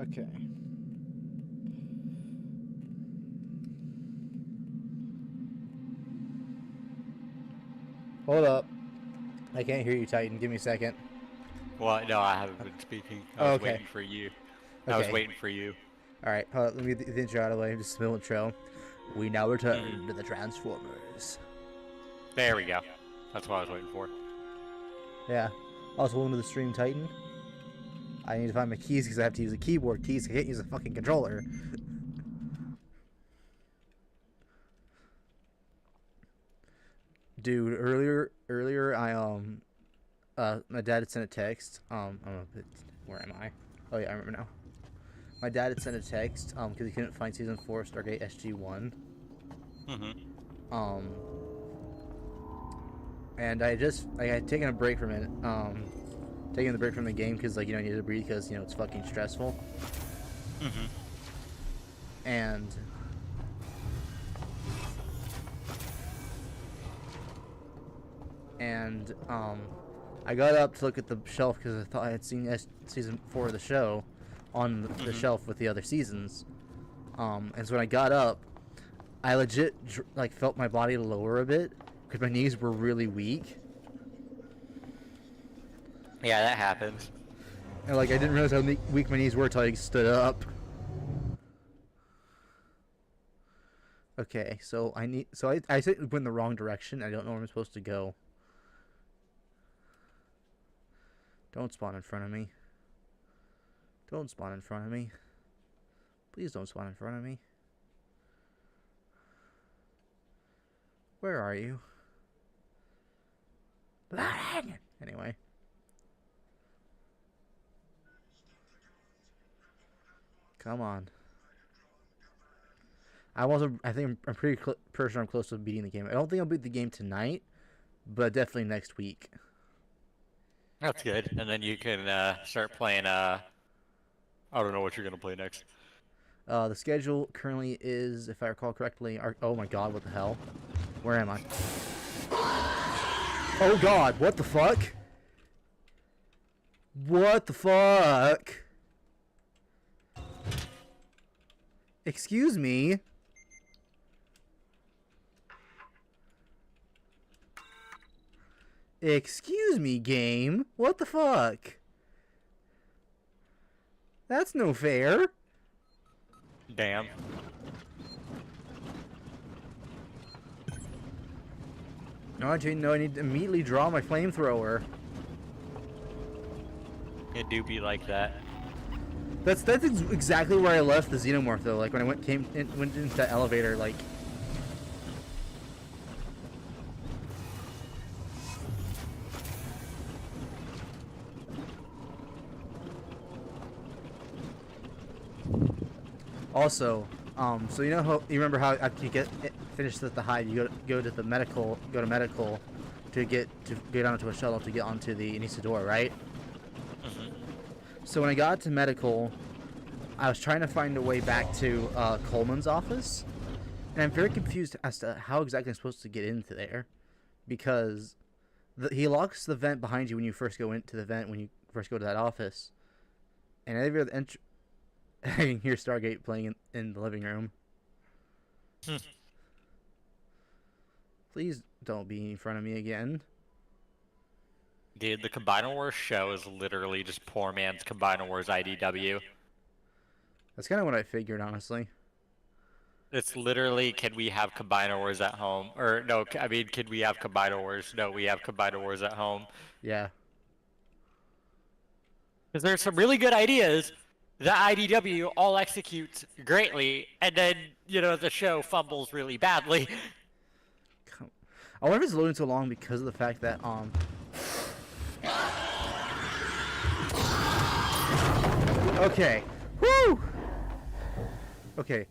Okay. Hold up. I can't hear you, Titan. Give me a second. Well, no, I haven't been speaking. I Oh, was okay. waiting for you. I was Okay. waiting for you. Alright, hold up. Let me get the intro out of the way. Just a little intro. We now return Hmm. to the Transformers. There we go. That's what I was waiting for. Yeah. Also, welcome to the stream, Titan. I need to find my keys because I have to use a keyboard keys. I can't use a fucking controller. Dude, earlier, my dad had sent a text. Where am I? Oh yeah, I remember now. My dad had sent a text, because he couldn't find season 4 of Stargate SG-1. Hmm. Um, and I had taken a break from it, taking the break from the game because, like, I needed to breathe because, it's fucking stressful. Hmm. And I got up to look at the shelf because I thought I had seen season 4 of the show on the Hmm. shelf with the other seasons. And so when I got up, I legit like felt my body lower a bit because my knees were really weak, Yeah, that happens. and like I didn't realize how weak my knees were until I stood up. Okay, so I went in the wrong direction. I don't know where I'm supposed to go. Don't spawn in front of me. Don't spawn in front of me. Please don't spawn in front of me. Where are you? Loading! Anyway. Come on. I think I'm pretty sure I'm close to beating the game. I don't think I'll beat the game tonight, but definitely next week. That's good. And then you can start playing. I don't know what you're gonna play next. The schedule currently is, if I recall correctly, oh my god, what the hell? Where am I? Oh god, what the fuck? What the fuck? Excuse me? Excuse me, game? What the fuck? That's no fair. Damn. No, I need to immediately draw my flamethrower. It do be like that. That's exactly where I left the xenomorph though. Like when I went into the elevator, like. Also, so you remember how after you finish at the hive, you go to medical to get onto a shuttle to get onto the Anisador, right? Hmm. So when I got to medical, I was trying to find a way back to Coleman's office, and I'm very confused as to how exactly I'm supposed to get into there, because he locks the vent behind you when you first go into the vent when you first go to that office, and every other I can hear Stargate playing in the living room. Please don't be in front of me again. Dude, the Combiner Wars show is literally just poor man's Combiner Wars IDW. That's kind of what I figured, honestly. It's literally, can we have Combiner Wars at home? Or no, I mean, can we have Combiner Wars? No, we have Combiner Wars at home. Yeah. Because there's some really good ideas that IDW all executes greatly, and then, the show fumbles really badly. I wonder if it's loading so long because of the fact that Okay. Woo. Okay.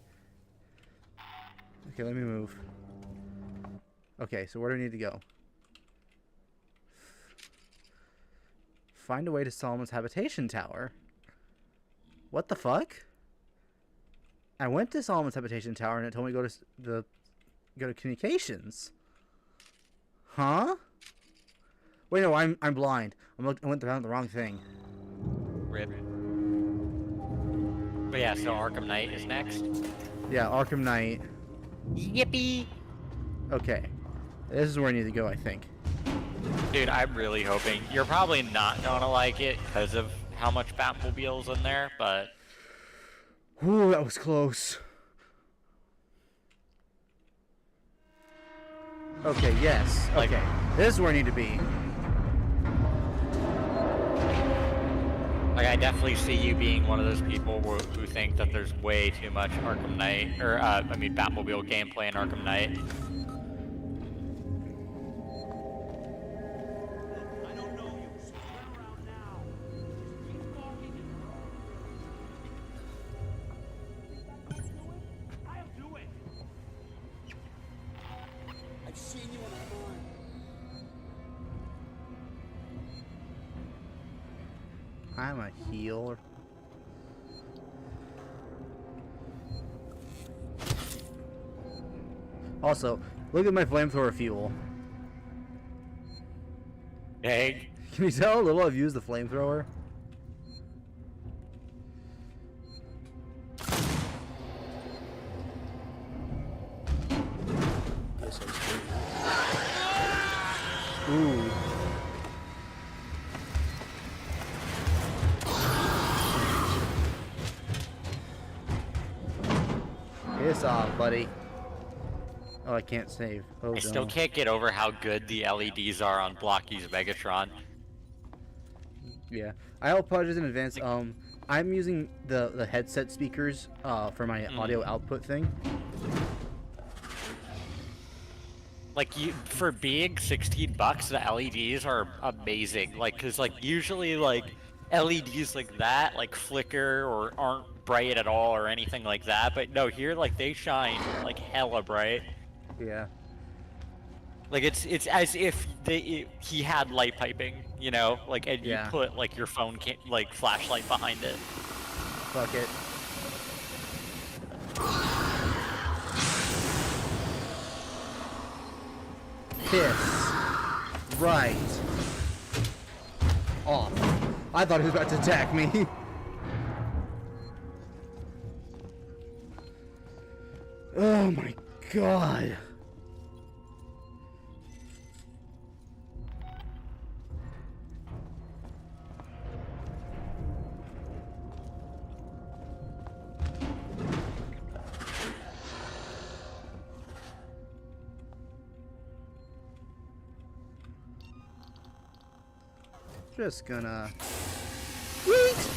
Okay, let me move. Okay, so where do I need to go? Find a way to Solomon's habitation tower. What the fuck? I went to Solomon's habitation tower and it told me to go to communications. Huh? Wait, no, I'm blind. I went down the wrong thing. Rip. But yeah, so Arkham Knight is next. Yeah, Arkham Knight. Yippee! Okay. This is where I need to go, I think. Dude, I'm really hoping you're probably not gonna like it because of how much Batmobile's in there, but Ooh, that was close. Okay, yes. Like- Okay. This is where I need to be. like I definitely see you being one of those people who think that there's way too much Arkham Knight, or Batmobile gameplay in Arkham Knight. I've seen you online. I'm a healer. Also, look at my flamethrower fuel. Dang. Can you tell how little I've used the flamethrower? Yes, I've seen you. Ooh. Piss off, buddy. Oh, I can't save. Oh, I still no. can't get over how good the LEDs are on Blocky's Megatron. Yeah, I apologize in advance. I'm using the headset speakers for my audio output thing. Like for being $16, the LEDs are amazing. Like, cause like usually like LEDs like that like flicker or aren't bright at all or anything like that. But no, here like they shine like hella bright. Yeah. Like it's as if he had light piping, you know, like and Yeah. you put like your phone like flashlight behind it. Fuck it. Piss. Right. Off. I thought he was about to attack me. Oh my god. Just gonna wait.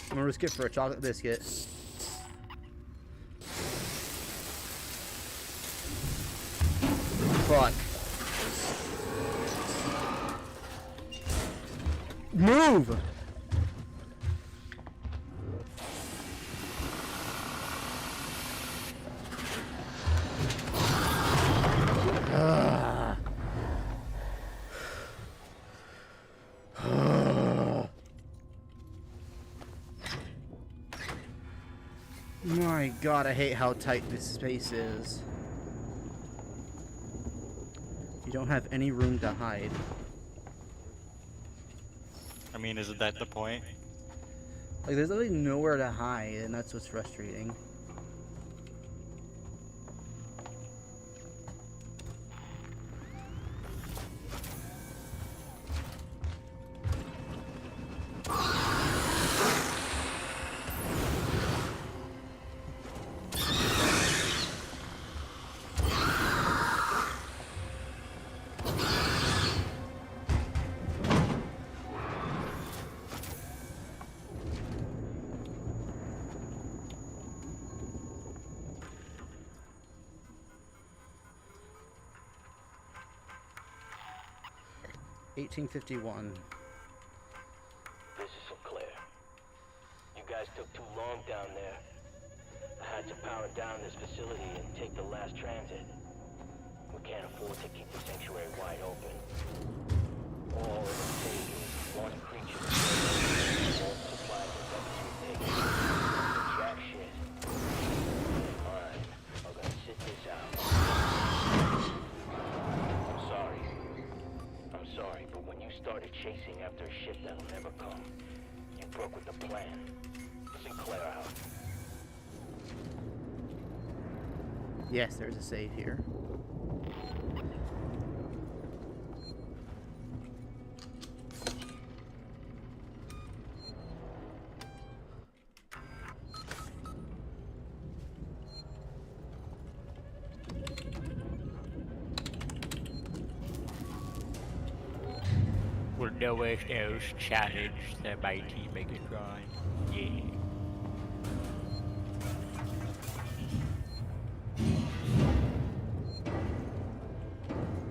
I'm gonna risk it for a chocolate biscuit. Fuck. Move! My god, I hate how tight this space is. You don't have any room to hide. I mean, isn't that the point? Like, there's literally nowhere to hide, and that's what's frustrating. $18.51. This is Sinclair. You guys took too long down there. I had to power down this facility and take the last transit. We can't afford to keep the sanctuary wide open. All it would take is one creature to kill all supplies and weapons we've taken. Jack shit. chasing after a ship that'll never come. You broke with the plan. Sinclair out. Yes, there's a save here. Will no one else challenge the mighty Megatron? Yeah.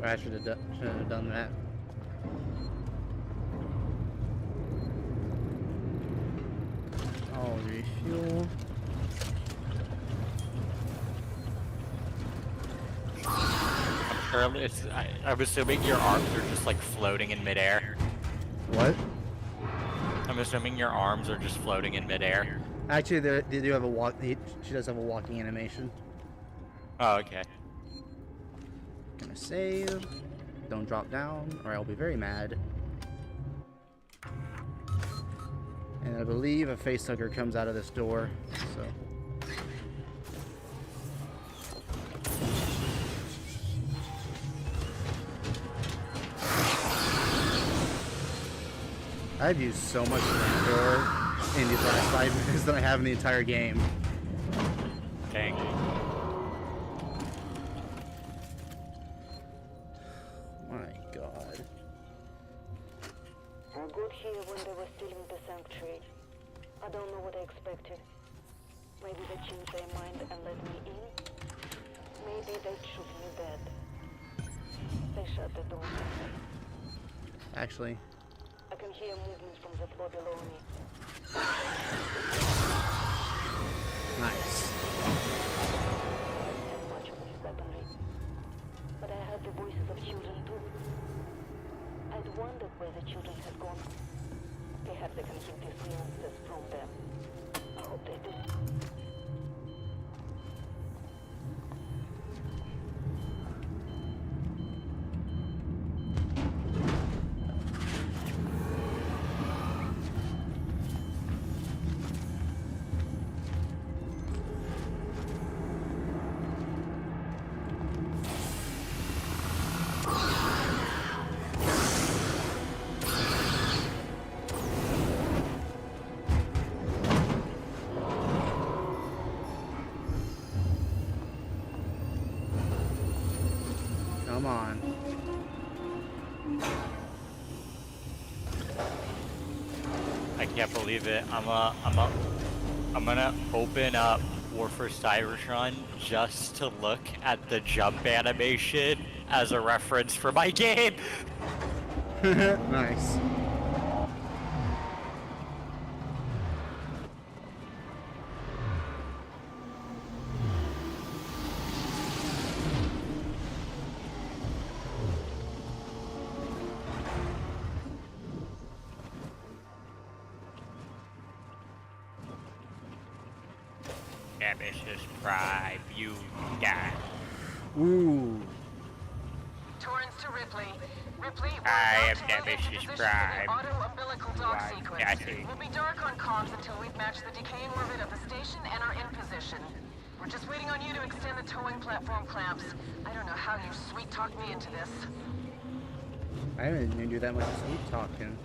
I should have done that. I'll refuel. I'm assuming your arms are just like floating in midair. What? I'm assuming your arms are just floating in midair. Actually, they do have a walk. She does have a walking animation. Oh, okay. Gonna save. Don't drop down, or I'll be very mad. And I believe a facehugger comes out of this door. So. I've used so much flamethrower in these last 5 minutes than I have in the entire game. Dang. My god. I got here when they were stealing the sanctuary. I don't know what I expected. Maybe they changed their mind and let me in. Maybe they shoot me dead. They shut the door. Actually. I can hear movements from the floor below me. Nice. I had much of this weaponry. But I heard the voices of children too. I'd wondered where the children had gone. Perhaps I can keep these nuances from them. I hope they do. Come on. I can't believe it. I'm gonna open up War for Cybertron just to look at the jump animation as a reference for my game. Nice. Nemesis Prime, you die. Ooh. Torrens to Ripley. Ripley, we're I about am to move into Nemesis position Prime. for the auto-umbilical dock Right, sequence. gotcha. We'll be dark on comms until we've matched the decaying orbit of the station and are in position. We're just waiting on you to extend the towing platform clamps. I don't know how you sweet-talked me into this. I didn't even do that much sweet talking.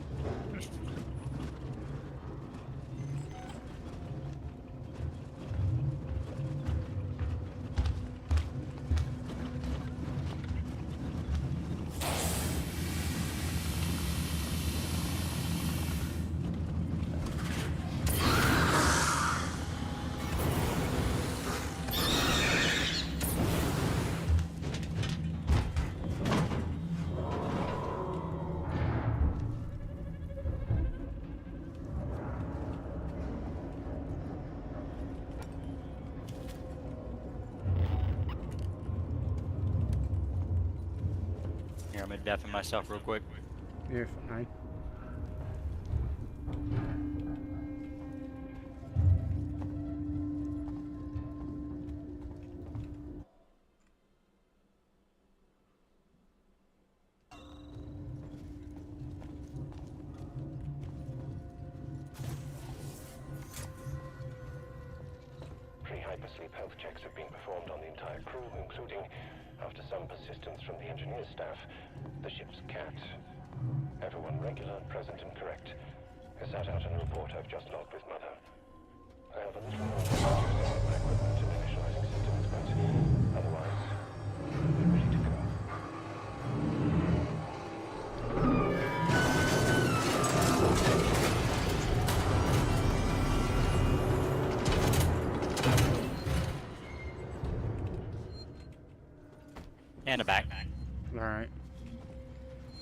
Here, I'm gonna deafen myself real quick. You're fine. hypersleep health checks have been performed on the entire crew, including, after some persistence from the engineer staff, the ship's cat. Everyone regular, present and correct. I sat out an report I've just logged with Mother. I have a little more to do with my equipment and initializing systems, but otherwise, we're ready to go. And a back. Alright.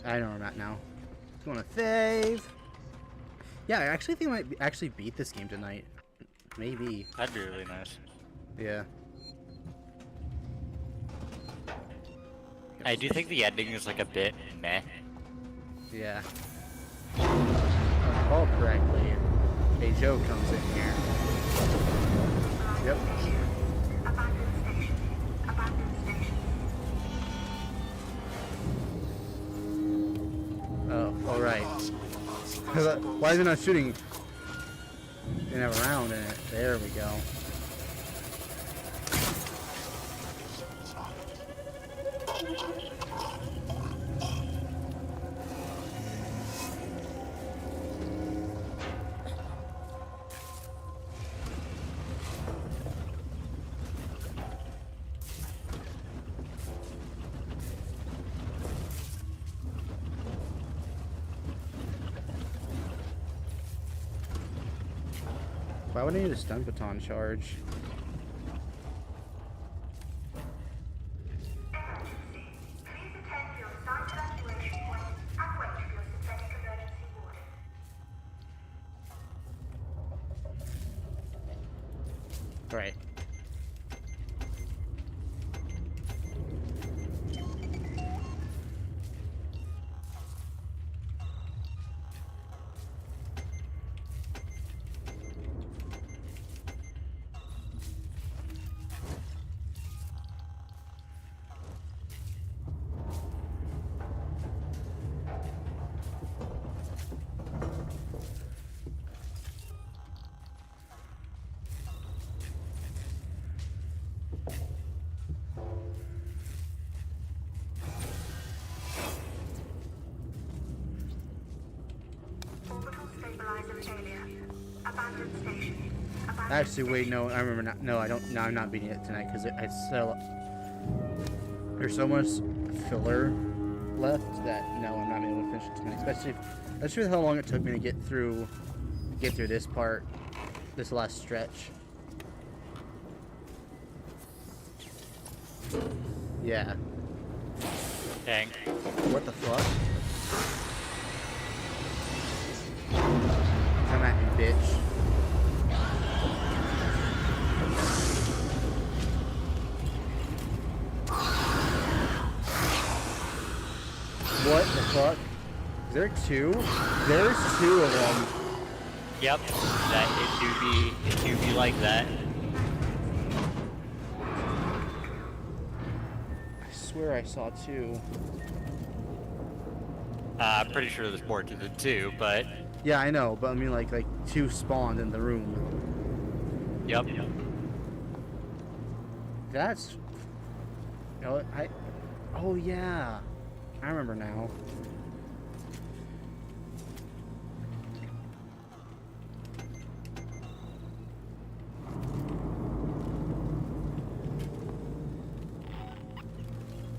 I know where I'm at now. Going to save. Yeah, I actually think I might actually beat this game tonight. Maybe. That'd be really nice. Yeah. I do think the ending is like a bit meh. Yeah. If I recall correctly, a Joe comes in here. Yep. Oh, alright. Why is it not shooting in a round in it? There we go. Why would I need a stun baton charge? Right. Actually, wait, no, I remember not. No, I don't. No, I'm not beating it tonight because it's so. There's so much filler left that no, I'm not able to finish it tonight. Especially with how long it took me to get through this part, this last stretch. Yeah. Dang. What the fuck? Come at me, bitch. What the fuck? Is there two? There's two of them. Yep. It do be like that. I swear I saw two. I'm pretty sure there's more to the two, but Yeah, I know, but I mean like two spawned in the room. yep. That's. You know, oh yeah, I remember now.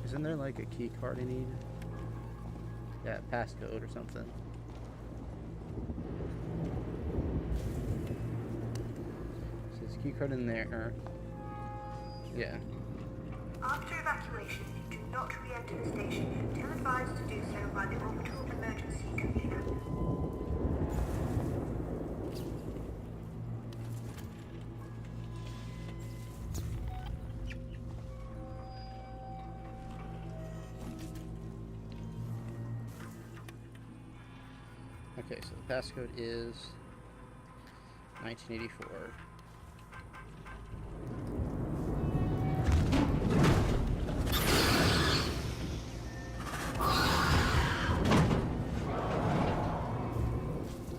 Isn't there like a key card I need? Yeah, passcode or something. So it's key card in there. Yeah. After evacuation, do not re-enter the station until advised to do so by the orbital emergency convener. Okay, so the passcode is 1984.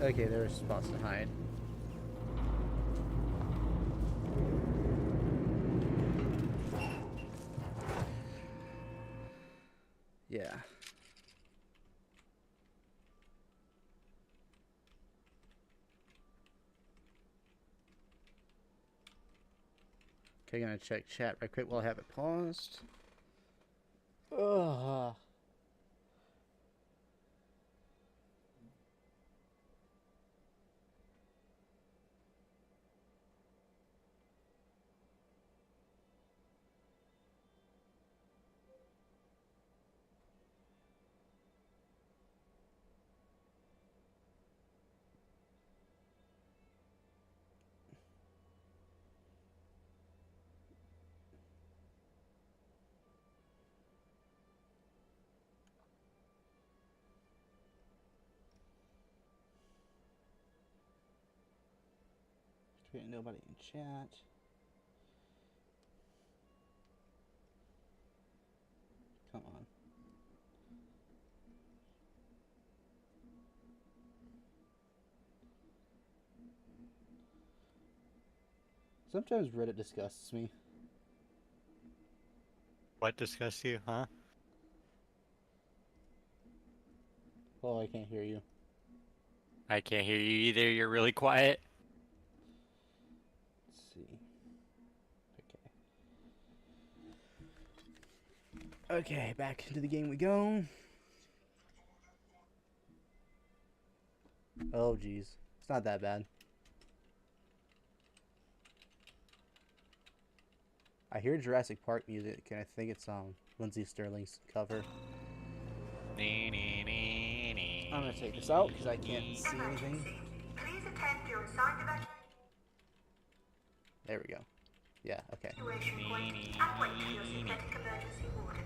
Okay, there's spots to hide. Yeah. Okay, gonna check chat right quick while I have it paused. Ugh. Nobody in chat. Come on. Sometimes Reddit disgusts me. What disgusts you, huh? Oh, I can't hear you. I can't hear you either. You're really quiet. Let's see. Okay. Okay, back into the game we go. Oh, geez. It's not that bad. I hear Jurassic Park music, and I think it's Lindsey Sterling's cover. I'm gonna take this out because I can't see anything. Please attend your assigned evacuation There we go. Yeah, okay. point and wait for your synthetic emergency warden.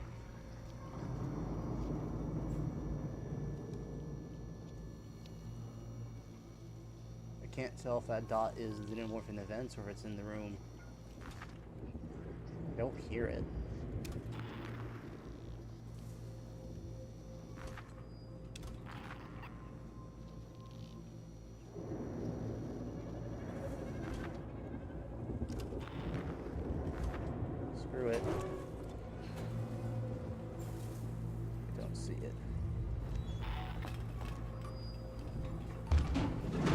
I can't tell if that dot is the xenomorph in the vents or if it's in the room. I don't hear it. Screw it. I don't see it.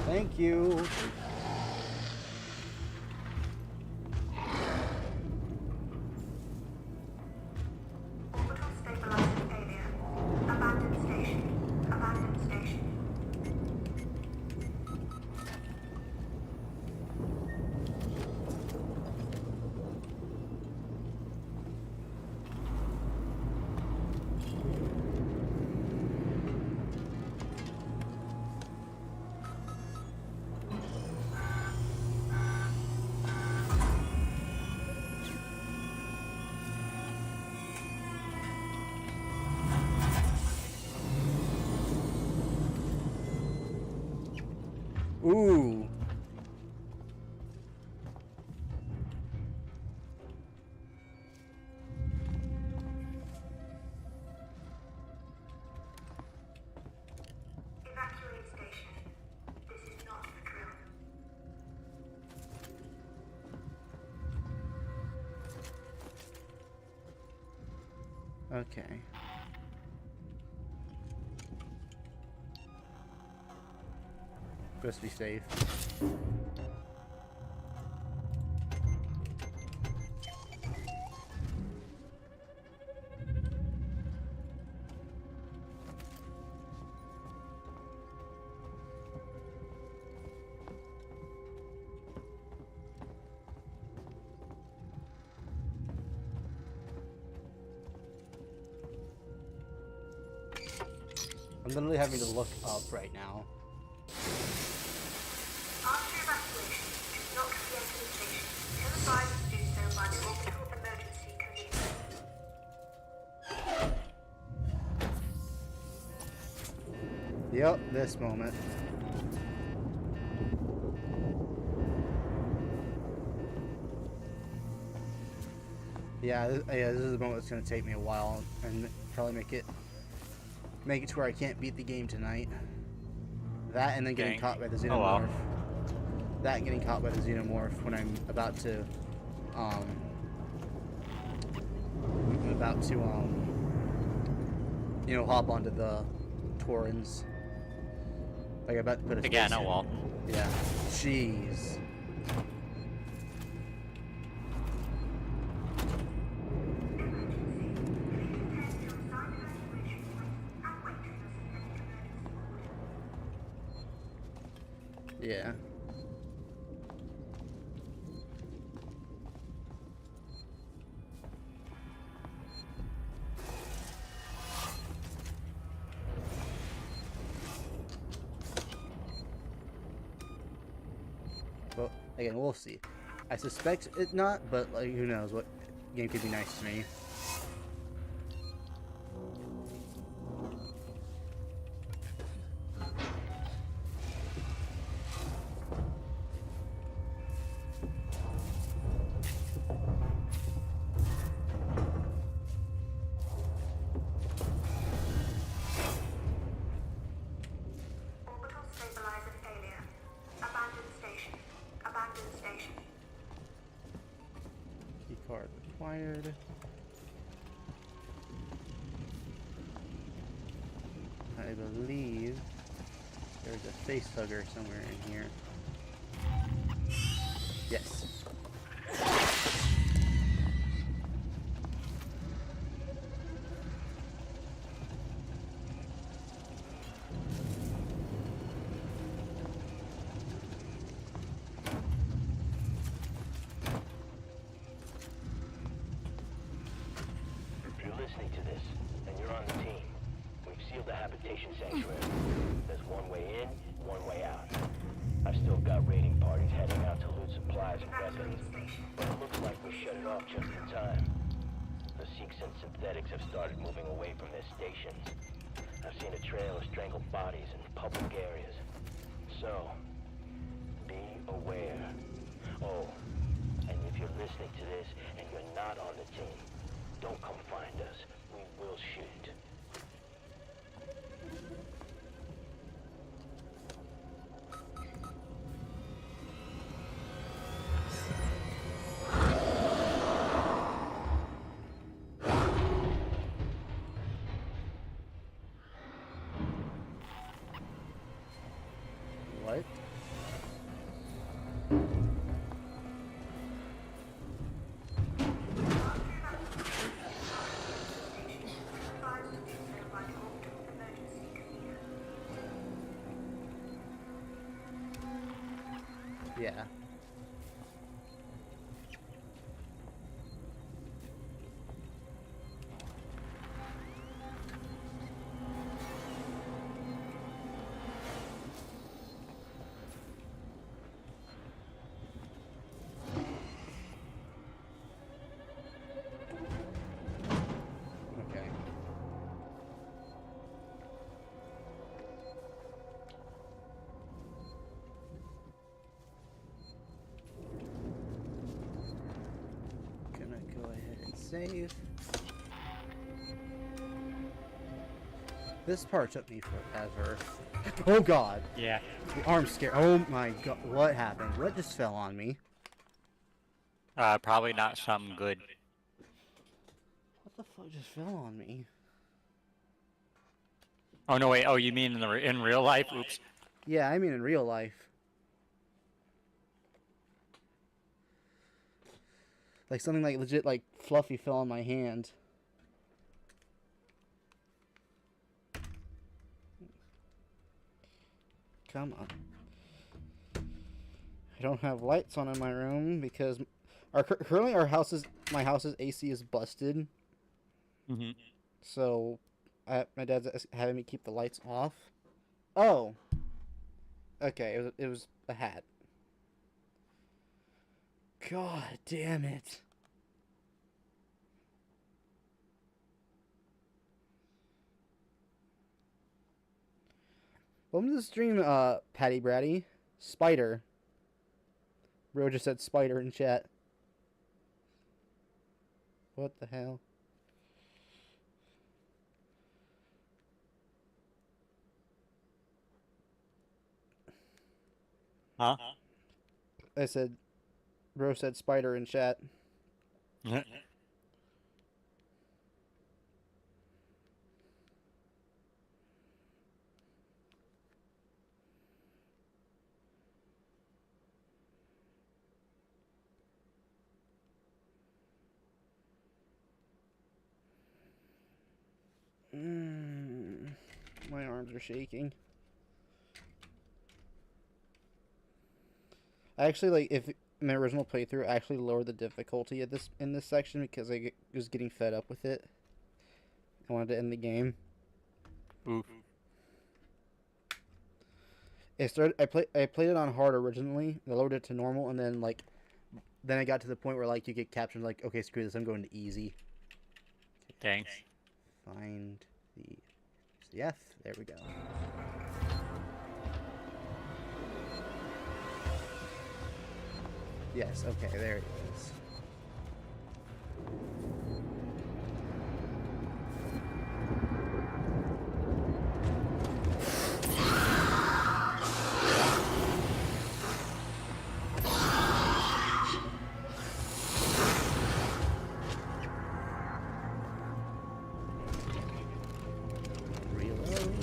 Thank you. Orbital stabilizing failure. Abandoned station. Abandoned station. Ooh. Evacuate station. This is not a drill. Okay. Best be safe. I'm literally having to look up right now. After evacuation, do not re-enter the station. Until advised to do so by the orbital emergency convener. Yep, this moment. Yeah, this is the moment that's gonna take me a while and probably make it to where I can't beat the game tonight. That and then getting Dang. caught by the xenomorph. Oh, wow. That and getting caught by the xenomorph when I'm about to hop onto the Torrens. Like about to put a Again, space oh in. well. Yeah. Jeez. Yeah. Well, again, we'll see. I suspect it not, but like, who knows what game could be nice to me. Orbital stabilizer failure. Abandoned station. Abandoned station. Keycard required. I believe there's a face hugger somewhere in here. Yes. If you're listening to this, and you're on the team, we've sealed the habitation sanctuary. There's one way in, one way out. I've still got raiding parties heading out to loot supplies and weapons, but it looks like we shut it off just in time. The Seeks and Synthetics have started moving away from their stations. I've seen a trail of strangled bodies in public areas. So, be aware. Oh, and if you're listening to this and you're not on the team, don't come find us. We will shoot. What? Advised to do so by the orbital emergency convener. Yeah. Okay. Gonna go ahead and save. This part took me forever. Oh god. Yeah. The arm scare. Oh my god. What happened? What just fell on me? Probably not something good. What the fuck just fell on me? Oh no, wait. Oh, you mean in real life? Oops. Yeah, I mean in real life. Like something like legit like fluffy fell on my hand. Come on. I don't have lights on in my room because currently my house's AC is busted. Mm-hmm. So my dad's having me keep the lights off. Oh. Okay, it was a hat. God damn it. Welcome to the stream, Patty Bratty. Spider. Bro just said spider in chat. What the hell? Huh? I said, bro said spider in chat. My arms are shaking. I actually like if in my original playthrough, I actually lowered the difficulty at in this section because was getting fed up with it. I wanted to end the game. Oof. I played it on hard originally. I lowered it to normal, and then then I got to the point where like you get captured like, okay, screw this, I'm going to easy. Thanks. Find the F. There we go. Yes. Okay. There it is. Reload.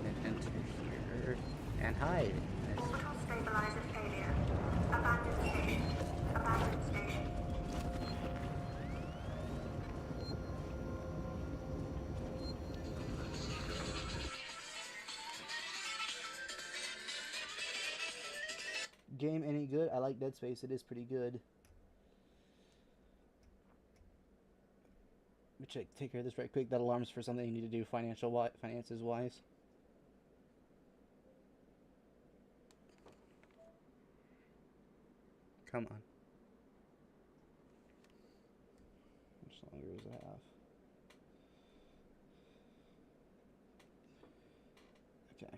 And enter here and hide. Nice. Orbital stabilizer failure. Abandoned station. Abandoned station. Game any good? I like Dead Space. It is pretty good. Let me take care of this right quick. That alarms for something you need to do finances wise. Come on. How much longer does it have? Okay.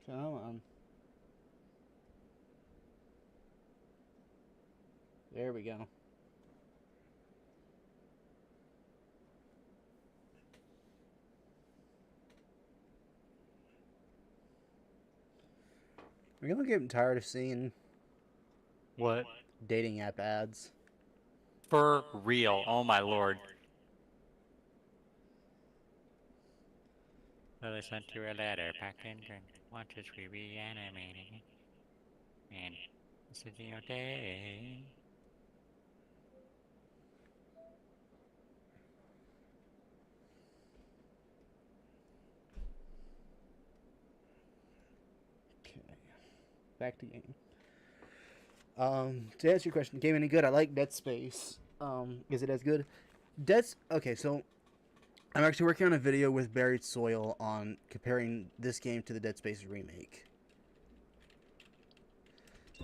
Come on. There we go. We're gonna get tired of seeing What? dating app ads. For real. Oh my lord. So they sent you a letter packed in drink. Want to be reanimating. And this is your day. Okay. Back to game. To answer your question, game any good? I like Dead Space. Is it as good? Okay, so I'm actually working on a video with Buried Soil on comparing this game to the Dead Space remake.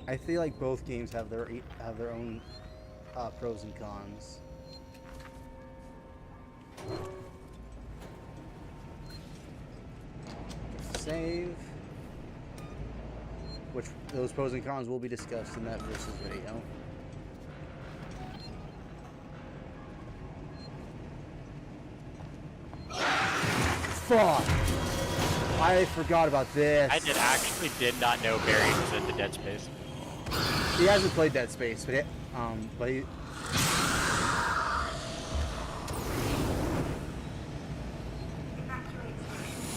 I feel like both games have their own pros and cons. Save. Which those pros and cons will be discussed in that versus video. Fuck! I forgot about this. I did not know Barry was into Dead Space. He hasn't played Dead Space, but he. Evacuate station.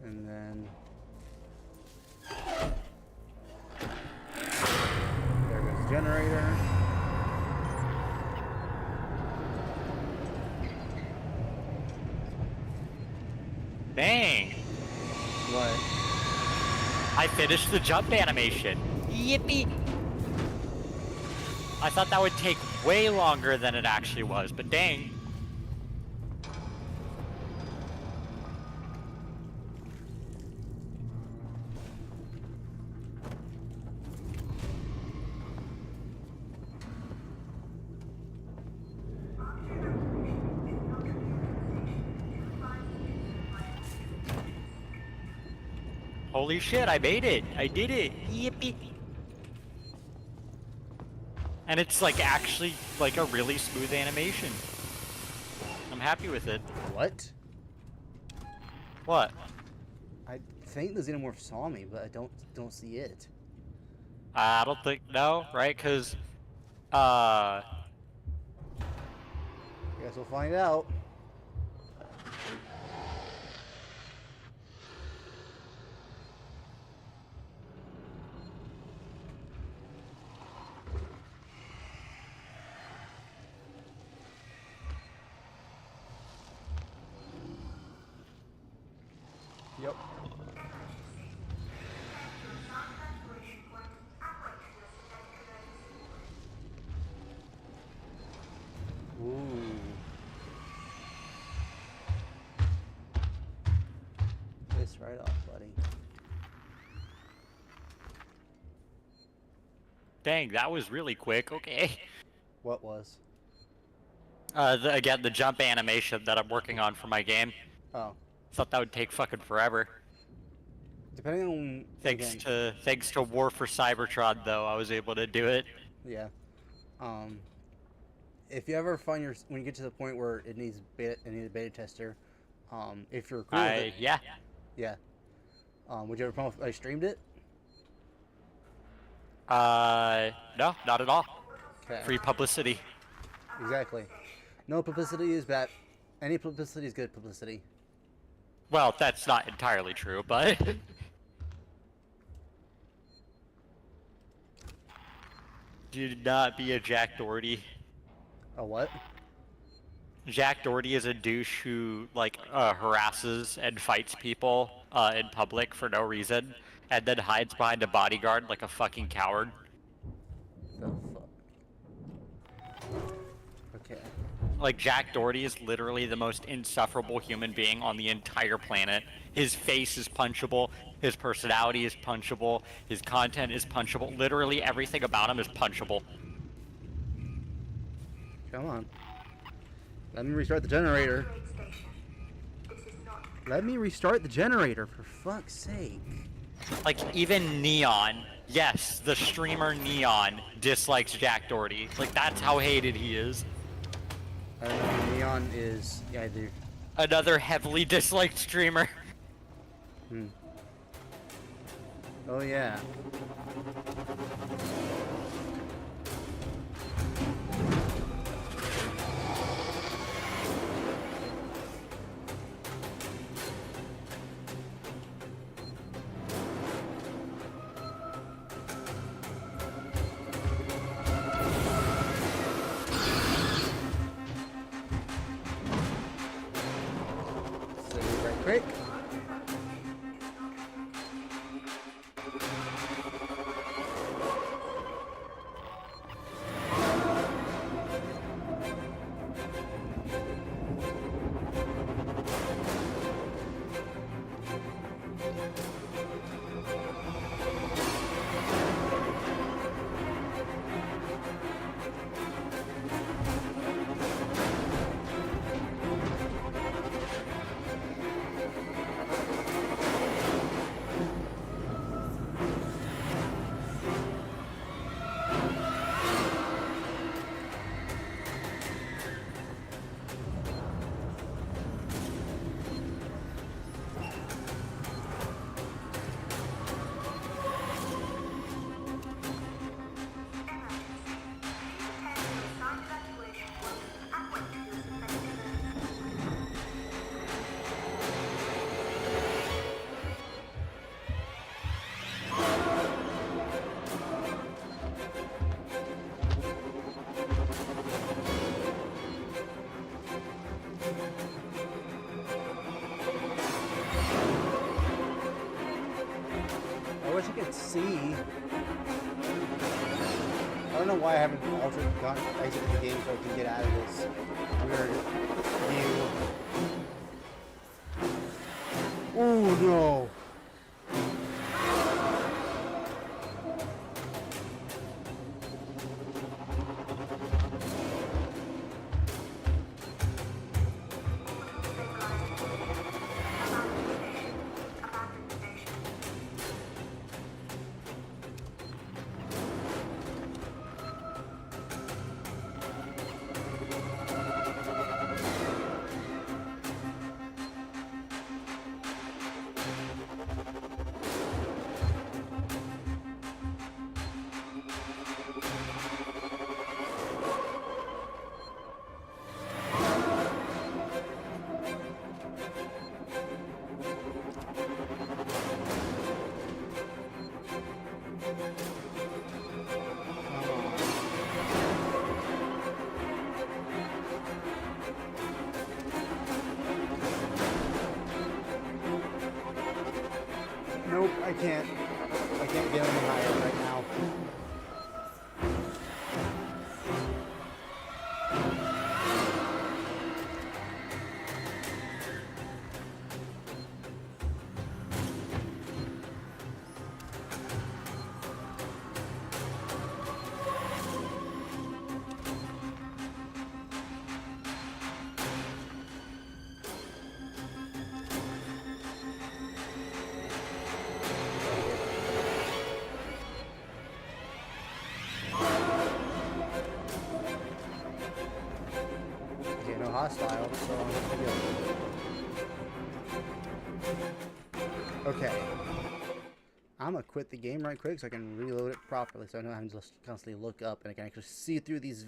And then there goes the generator. Dang! What? I finished the jump animation. Yippee! I thought that would take way longer than it actually was, but dang. Holy shit, I made it! I did it! Yippee! And it's like actually like a really smooth animation. I'm happy with it. What? What? I think the xenomorph saw me, but I don't see it. I don't think no, right? Cause Guess we'll find out. Yep. Ooh. This right off, buddy. dang, that was really quick. Okay. What was? Again, the jump animation that I'm working on for my game. Oh. Thought that would take fucking forever. Depending on Thanks to War for Cybertron, though, I was able to do it. Yeah. If you ever find when you get to the point where it needs a beta tester, if you're cool with it, Yeah. yeah. Would you ever problem if I streamed it? No, not at all. Okay. Free publicity. Exactly. No publicity is bad. Any publicity is good publicity. Well, that's not entirely true, but... Do not be a Jack Doherty. A what? Jack Doherty is a douche who, like, harasses and fights people, in public for no reason, and then hides behind a bodyguard like a fucking coward. The fuck? Okay. Like, Jack Doherty is literally the most insufferable human being on the entire planet. His face is punchable, his personality is punchable, his content is punchable, literally everything about him is punchable. Come on. Let me restart the generator. Let me restart the generator, for fuck's sake. Like, even Neon, yes, the streamer Neon dislikes Jack Doherty. Like, that's how hated he is. I don't know, Neon is... Yeah, I do. Another heavily disliked streamer. Oh, yeah. Save right quick. I wish I could see. I don't know why I haven't exited the game so I can get out of this weird view. Oh no! can't get any higher right now. Okay, no hostile, so I'm good. Okay. I'm gonna quit the game right quick so I can reload it properly, so I don't have to just constantly look up and I can actually see through these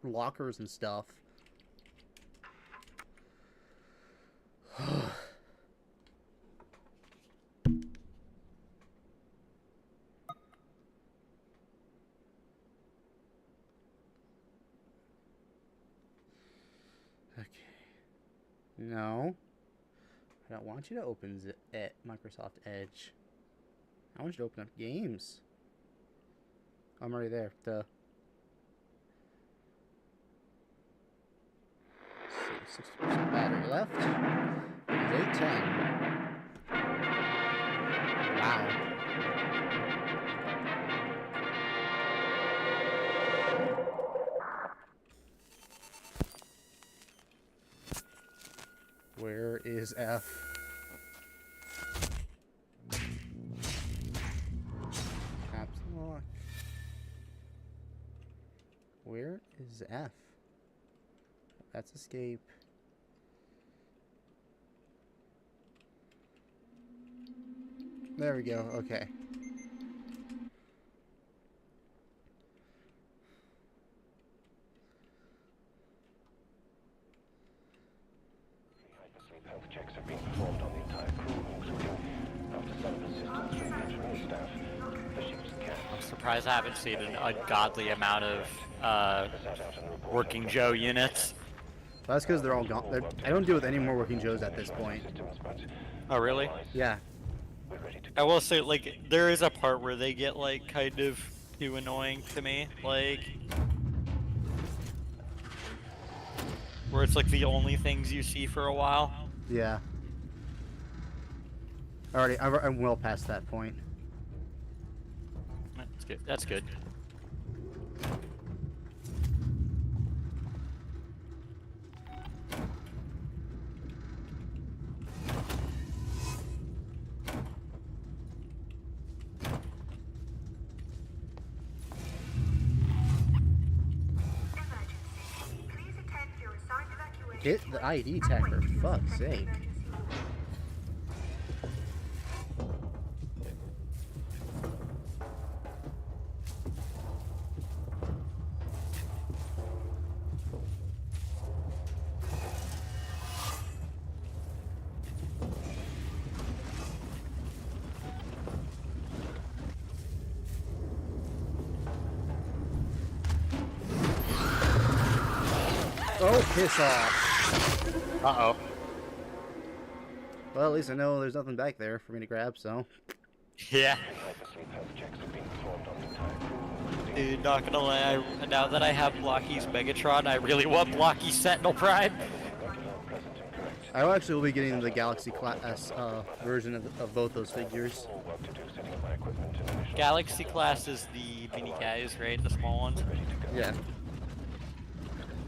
lockers and stuff. Okay. No. I don't want you to open Microsoft Edge. I want you to open up games. I'm already there. Duh. Let's see, 60% battery left. 810. Wow. Where is F? Caps lock. Where is F? That's escape. There we go. Okay. Hypersleep health checks have been performed on the entire crew, including after some assistance from the engineering staff. The ship's cat I'm surprised I haven't seen an ungodly amount of set out an report working Joe units. That's because they're all gone. I don't deal with any more working Joes at this point. systems, but Oh, really? Yeah. we're ready to I will say, like, there is a part where they get, like, kind of too annoying to me. Like, where it's, like, the only things you see for a while. Yeah. I'm well past that point. That's good. That's good. Emergency. Please attend your assigned evacuation. Hit the ID tag for fuck's sake. Oh, piss off. Uh-oh. Well, at least I know there's nothing back there for me to grab, so. Yeah. hypersleep health checks have been performed on the entire crew. Dude, not gonna lie, now that I have Blocky's Megatron, I really want Blocky's Sentinel Prime. I actually will be getting the Galaxy Class version of both those figures. All work to do setting up my equipment and initial Galaxy Class is the mini guys, right? The small ones. Yeah.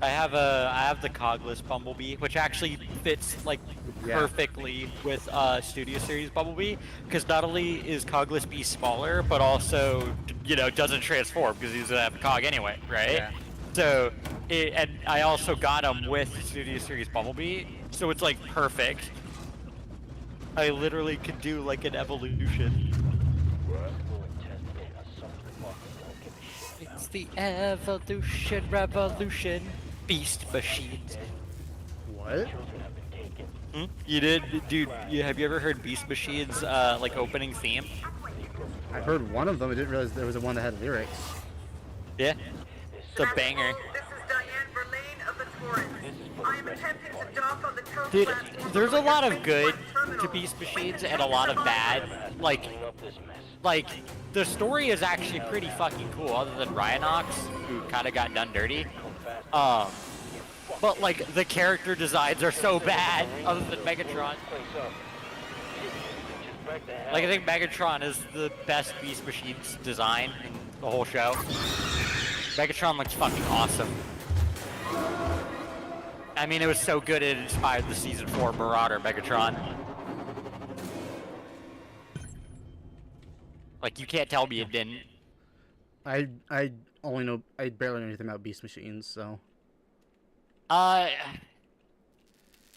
I have the Cogless Bumblebee, which actually fits like Yeah. perfectly with Studio Series Bumblebee, because not only is Cogless Bee smaller, but also doesn't transform because he doesn't have a cog anyway, right? Yeah. So, and I also got him with Studio Series Bumblebee, so it's like perfect. I literally could do like an evolution. It's the evolution revolution, beast machines. What? Hmm? You did, dude? Have you ever heard Beast Machine's like opening theme? I heard one of them. I didn't realize there was the one that had lyrics. Yeah, it's a banger. This is Diane Verlaine of the for it. I am attempting to dock on the tow Dude, platform there's a on lot the of good terminal. to Beast Machines and a lot of bad. Like, the story is actually pretty fucking cool, other than Rhinox, who kind of got done dirty. But like, the character designs are so bad, other than Megatron. Like, I think Megatron is the best Beast Machines design in the whole show. Megatron looks fucking awesome. I mean, it was so good it inspired the Season 4 Marauder Megatron. Like, you can't tell me it didn't. I barely know anything about Beast Machines, so.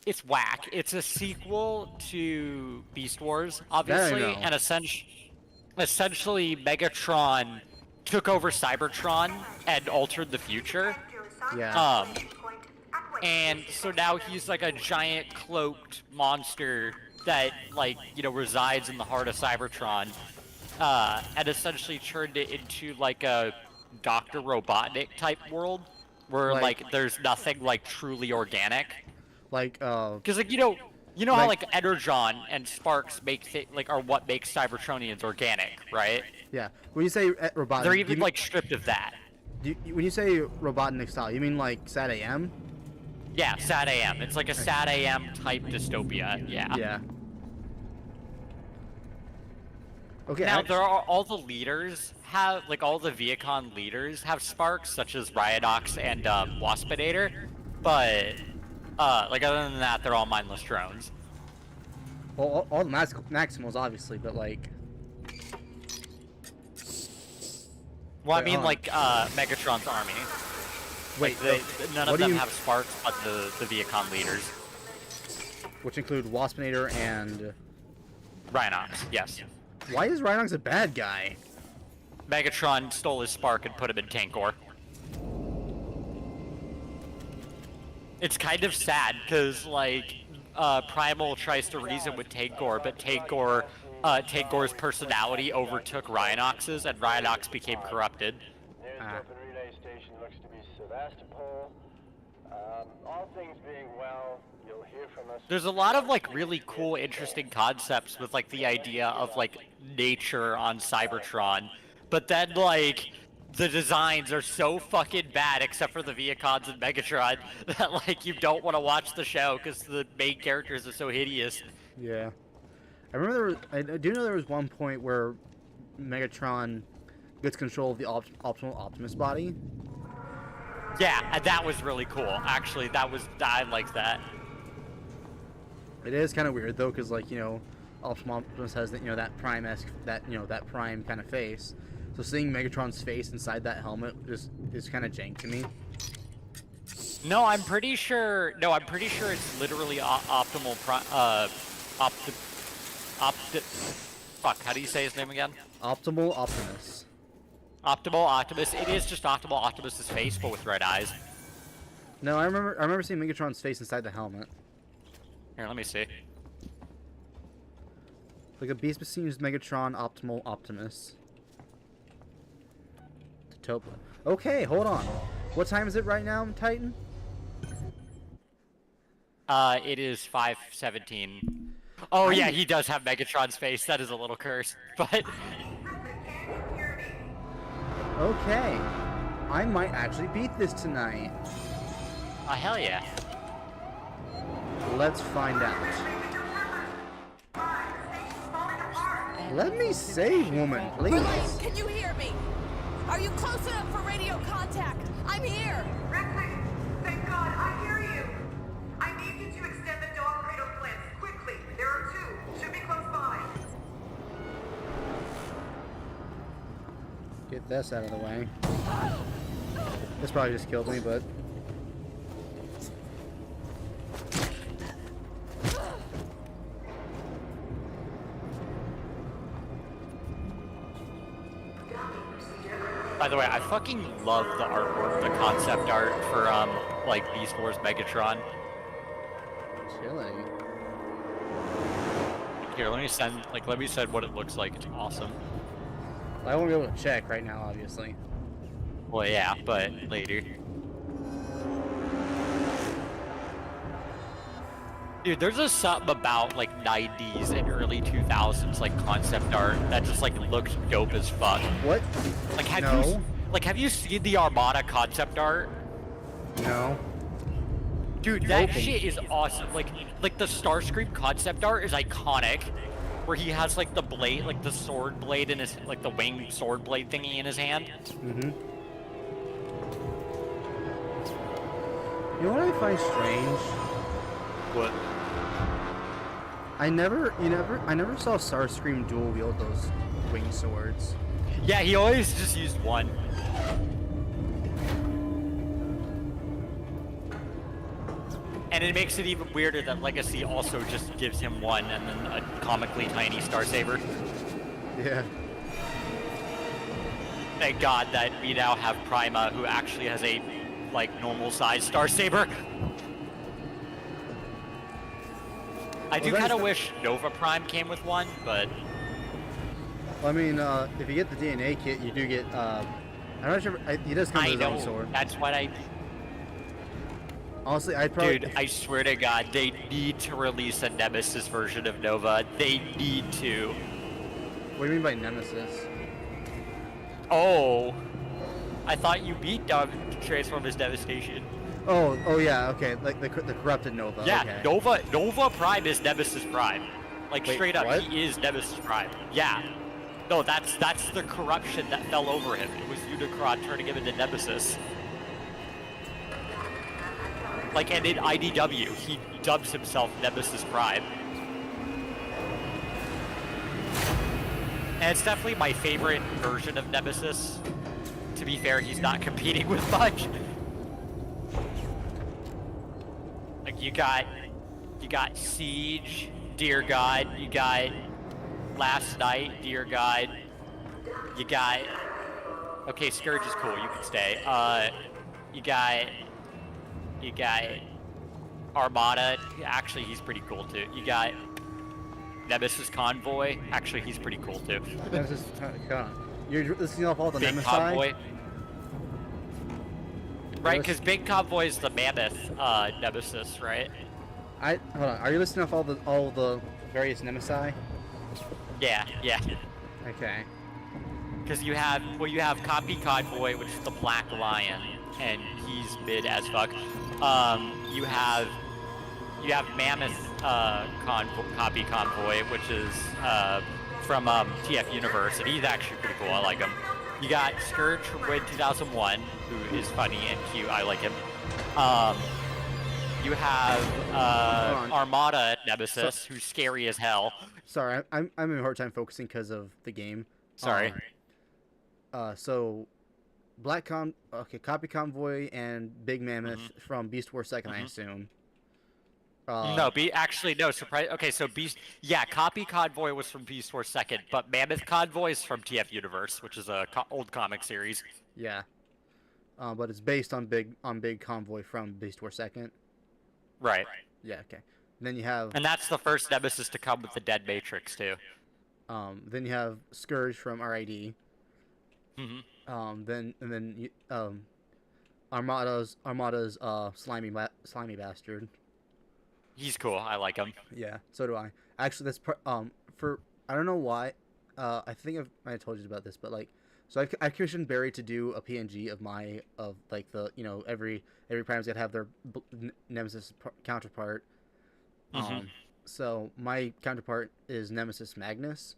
It's whack. It's a sequel to Beast Wars, obviously, know. and essentially Megatron took over Cybertron and altered the future. Yeah. And so now he's like a giant cloaked monster that, like, you know, resides in the heart of Cybertron, and essentially turned it into like a Dr. Robotnik type world, where like there's nothing like truly organic. Like, Because like you know how like Energon and Sparks are what makes Cybertronians organic, right? yeah. When you say Robotnik, They're even like stripped of that. when you say Robotnik style, you mean like Sat AM? Yeah, Sat AM. It's like a Sat AM type dystopia. Yeah. Yeah. Okay. Now there are all the leaders have like all the Viacon leaders have sparks, such as Rhinox and Waspinator, but like other than that, they're all mindless drones. Well, all the Maximals, obviously, but like. Well, I Wait, mean hold on. like Megatron's army. Wait, None what of do them you- have sparks, but the Viacon leaders. Which include Waspinator and. Rhinox, yes. Why is Rhinox a bad guy? Megatron stole his spark and put him in Tankor. It's kind of sad, because, like, Primal tries to reason with Tankor, but Tankor's personality overtook Rhinox's, and Rhinox became corrupted. Nearest open relay station looks to be Sevastopol. All things being well, you'll hear from us. There's a lot of, like, really cool, interesting concepts with, like, the idea of, like, nature on Cybertron, but then, like, the designs are so fucking bad, except for the Viacons and Megatron, that, like, you don't want to watch the show, because the main characters are so hideous. Yeah. I remember I do know there was one point where Megatron gets control of the optimal Optimus body. Yeah, and that was really cool. Actually, I liked that. It is kind of weird though, because like Optimus has that that Prime-esque that Prime kind of face. So seeing Megatron's face inside that helmet just is kind of jank to me. No, I'm pretty sure it's literally Optimal Fuck, how do you say his name again? Optimal Optimus. Optimal Optimus. It is just Optimal Optimus's face, but with red eyes. No, I remember seeing Megatron's face inside the helmet. Here, let me see. Like a Beast Machines Megatron Optimal Optimus. Taupe. Okay, hold on. What time is it right now, Titan? It is 5:17. Oh yeah, he does have Megatron's face. That is a little cursed, but Okay. I might actually beat this tonight. hell yeah. Let's find out. Let me save, woman, please. Relays, can you hear me? Are you close enough for radio contact? I'm here. Ripley, thank God, I hear you. I need you to extend the dog cradle clamps quickly. There are two. Should be close by. Get this out of the way. This probably just killed me, but... By the way, I fucking love the artwork, the concept art for like Beast Wars Megatron. Chilling. Here, let me send what it looks like. It's awesome. I won't be able to check right now, obviously. Well, yeah, but later. Dude, there's just something about like 90s and early 2000s like concept art that just like looks dope as fuck. What? Like have No. you seen the Armada concept art? No. Dude, that Open. shit is awesome. Like the Starscream concept art is iconic, where he has like the blade, like the sword blade in his, like the winged sword blade thingy in his hand. Mm-hmm. You know what I find strange? What? I never saw Starscream dual wield those wing swords. Yeah, he always just used one. And it makes it even weirder that Legacy also just gives him one and then a comically tiny Star Saber. Yeah. Thank God that we now have Prima, who actually has a, like, normal-sized Star Saber. I do that kind of is- wish Nova Prime came with one, but Well, I mean, if you get the DNA kit, you do get. I'm not sure. He does come I with his own know sword. that's what I. Honestly, I'd probably. Dude, I swear to God, they need to release a Nemesis version of Nova. They need to. What do you mean by Nemesis? Oh, I thought you beat Transformers Devastation. Oh yeah, okay, like the corrupted Nova. Yeah, okay. Nova Prime is Nemesis Prime. Like Wait, straight up, what? he is Nemesis Prime. Yeah. No, that's the corruption that fell over him. It was Unicron turning him into Nemesis. Like, and in IDW, he dubs himself Nemesis Prime. And it's definitely my favorite version of Nemesis. To be fair, he's not competing with much. Like you got Siege, Dear God, you got Last Night, Dear God, you got okay, Scourge is cool, you can stay. You got Armada, actually he's pretty cool too. You got Nemesis Convoy, actually he's pretty cool too. Nemesis. Hold on. You're listing off all the Big Nemesis. Convoy. Right, Yes. because Big Convoy is the mammoth Nemesis, right? Hold on. Are you listing off all the various Nemesi? Yeah. Okay. Because you have Copy Convoy, which is the Black Lion, and he's mid as fuck. You have Mammoth Copy Convoy, which is from TF Universe, and he's actually pretty cool. I like him. You got Scourge from Win 2001, who is funny and cute. I like him. You have on. Armada Nemesis, who's scary as hell. Sorry, I'm having a hard time focusing because of the game. Sorry. So, Copy Convoy and Big Mammoth from Beast Wars 2nd, I assume. No, surprise. Okay, so Copy Convoy was from Beast Wars 2nd, but Mammoth Convoy is from TF Universe, which is a old comic series. Yeah. But it's based on Big Convoy from Beast Wars 2nd. Right. Yeah, okay. Then you have And that's the first Nemesis to come with the Dead Matrix too. then you have Scourge from RID. Mm-hmm. Then Armada's slimy bastard. He's cool. I like him. Yeah, so do I. Actually, that's for I don't know why. I think I might have told you about this, but like, so I commissioned Barry to do a PNG of like the every Prime's gotta have their Nemesis counterpart. So my counterpart is Nemesis Magnus.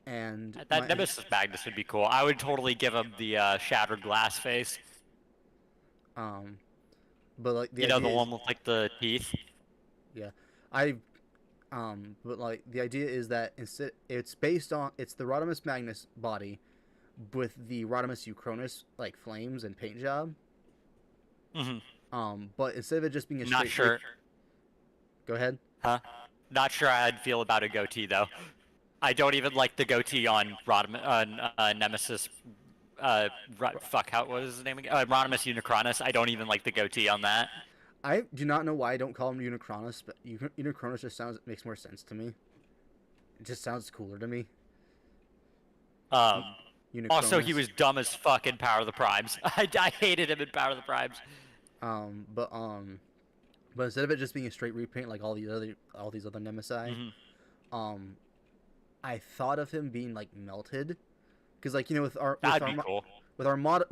And That Nemesis Magnus would be cool. I would totally give him the shattered glass face. But like the The idea one with like the teeth. Yeah, but like the idea is that instead it's the Rodimus Magnus body, with the Rodimus Uchronus like flames and paint job. But instead of it just being a Not straight sure. Go ahead. Huh? Not sure how I'd feel about a goatee though. I don't even like the goatee on Nemesis. What was his name again? Rodimus Unicronus. I don't even like the goatee on that. I do not know why I don't call him Unicronus, but Unicronus just makes more sense to me. It just sounds cooler to me. Also, he Unicronus. was dumb as fuck in Power of the Primes. I hated him in Power of the Primes. But instead of it just being a straight repaint like all these other Nemesis, I thought of him being like melted, because like with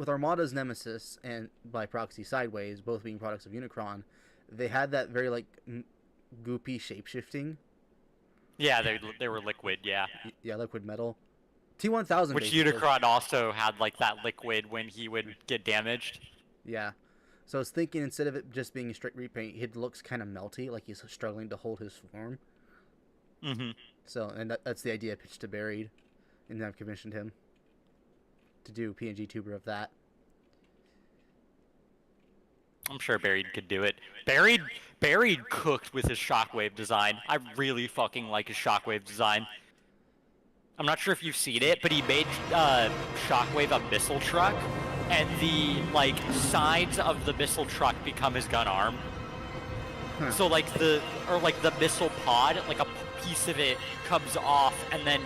Armada's Nemesis and by proxy Sideways, both being products of Unicron, they had that very like goopy shapeshifting. Yeah, they were liquid. Yeah. Yeah, liquid metal. T-1000. Which Unicron also had like that liquid when he would get damaged. Yeah. So I was thinking instead of it just being a straight repaint, it looks kind of melty, like he's struggling to hold his form. Mm-hmm. So, and that's the idea I pitched to Buried, and I've commissioned him to do PNG tuber of that. I'm sure Buried could do it. Buried cooked with his Shockwave design. I really fucking like his Shockwave design. I'm not sure if you've seen it, but he made Shockwave a missile truck, and the like sides of the missile truck become his gun arm. Huh. So like the missile pod, like a piece of it comes off, and then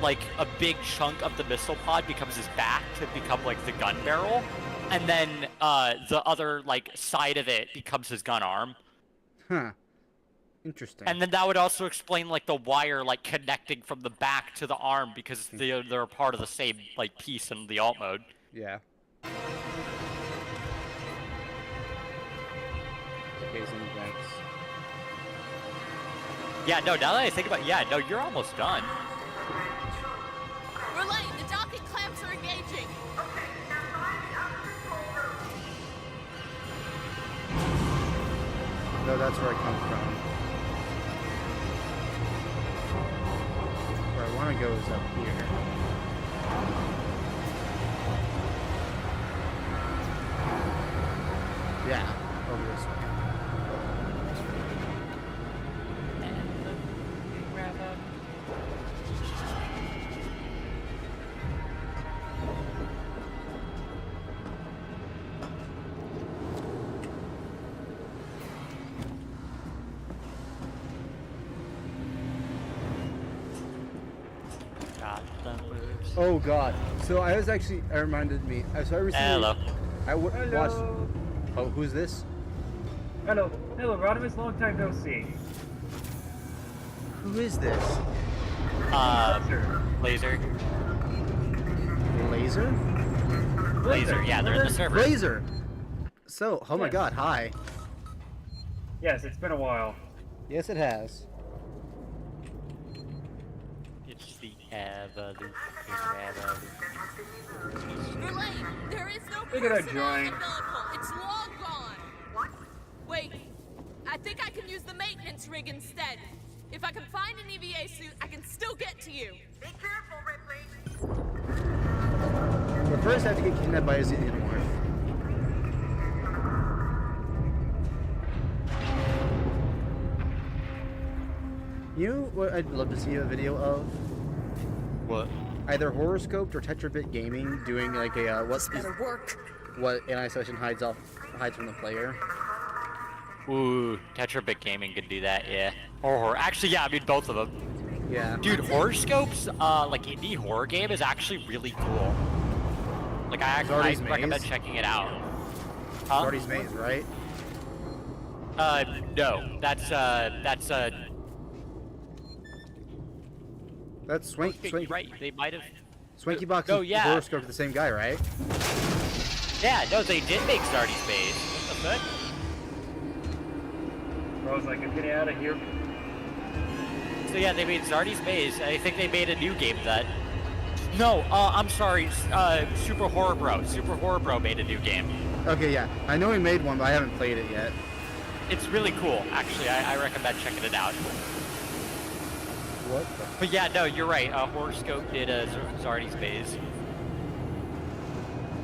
like a big chunk of the missile pod becomes his back to become like the gun barrel, and then the other like side of it becomes his gun arm. Huh. Interesting. And then that would also explain like the wire like connecting from the back to the arm, because they're part of the same like piece in the alt mode. Yeah. Okay, some events. Yeah, no, now that I think about it, yeah, no, you're almost done. We're late. The docking clamps are engaging. Okay, now find the other control room. No, that's where I come from. Where I want to go is up here. Yeah, over this way. Oh god. So I was actually, it reminded me. So I recently. Hello. Watched. Oh, who's this? Hello, Rodimus, long time no see. Who is this? Laser. Laser? Laser, yeah, they're in the server. Laser! So, oh my Yes. god, hi. Yes, it's been a while. Yes, it has. It's the evolution. We're late. There is no Look at that personnel drawing. available. It's long gone. What? Wait. I think I can use the maintenance rig instead. If I can find an EVA suit, I can still get to you. Be careful, Ripley. But first, I have to get kidnapped by a xenomorph. You know what I'd love to see a video of? What? Either Horoscoped or Tetrabit Gaming doing like a what Anti-Selection hides from the player. Ooh, Tetrabit Gaming could do that, yeah. Or actually, yeah, I mean both of them. Yeah. Dude, Horoscope's like indie horror game is actually really cool. Like I recommend checking it out. Huh? Zardy's Maze, right? No, that's Swanky. right. They might have. Swanky Box No, and yeah. Horoscope are the same guy, right? Yeah, no, they did make Zardy's Maze. What the fuck? I was like, I'm getting out of here. So yeah, they made Zardy's Maze. I think they made a new game that. No, I'm sorry. Super Horror Bro. Super Horror Bro made a new game. Okay, yeah. I know he made one, but I haven't played it yet. It's really cool, actually. I recommend checking it out. What the? But yeah, no, you're right. Horoscope did Zardy's Maze.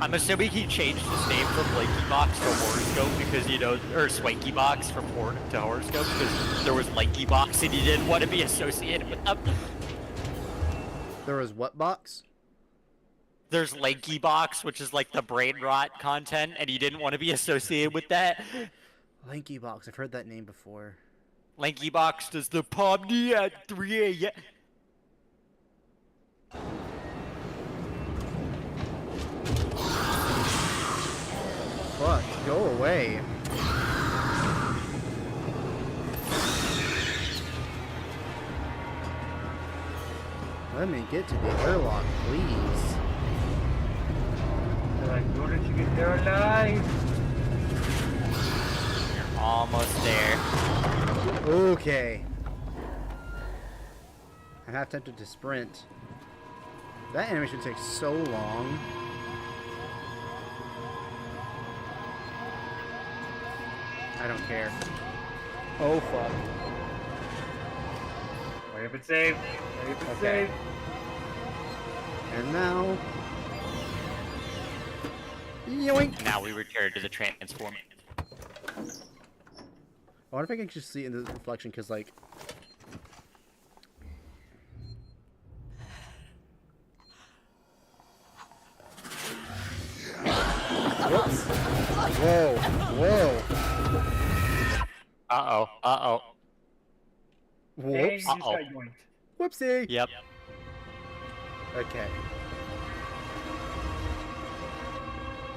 I'm assuming he changed his name from Lanky Box to Horoscope because, or Swanky Box from to Horoscope because there was Lanky Box and he didn't want to be associated with them. There was what box? There's Lanky Box, which is like the brain rot content, and he didn't want to be associated with that. Lanky Box. I've heard that name before. Lanky Box does the Pomni at 3 a.m. Fuck, go away. Let me get to the airlock, please. They're like, why don't you get there alive? You're almost there. Okay. I'm half tempted to sprint. That animation takes so long. I don't care. Oh fuck. Hurry up and save. Hurry up and Okay. save. And now... Yoink! Now we return to the transform. I wonder if I can just see it in the reflection, because, like... Whoops! Whoa! Whoa! Uh-oh. Uh-oh. Dang, you Whoops! just got yoinked. Whoopsie! Yep. Okay.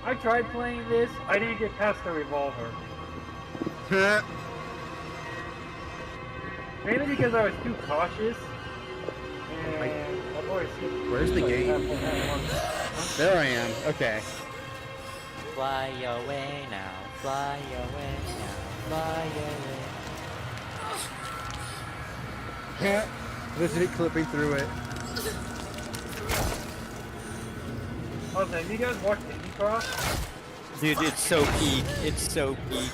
I tried playing this. I didn't get past the revolver. Mainly because I was too cautious. And I've always seen. Where's the game? There I am. Okay. Fly away now. Fly away now. Fly away. Listen to clipping through it. Oh, have you guys watched Indie Cross? Dude, it's so peak. It's so peak.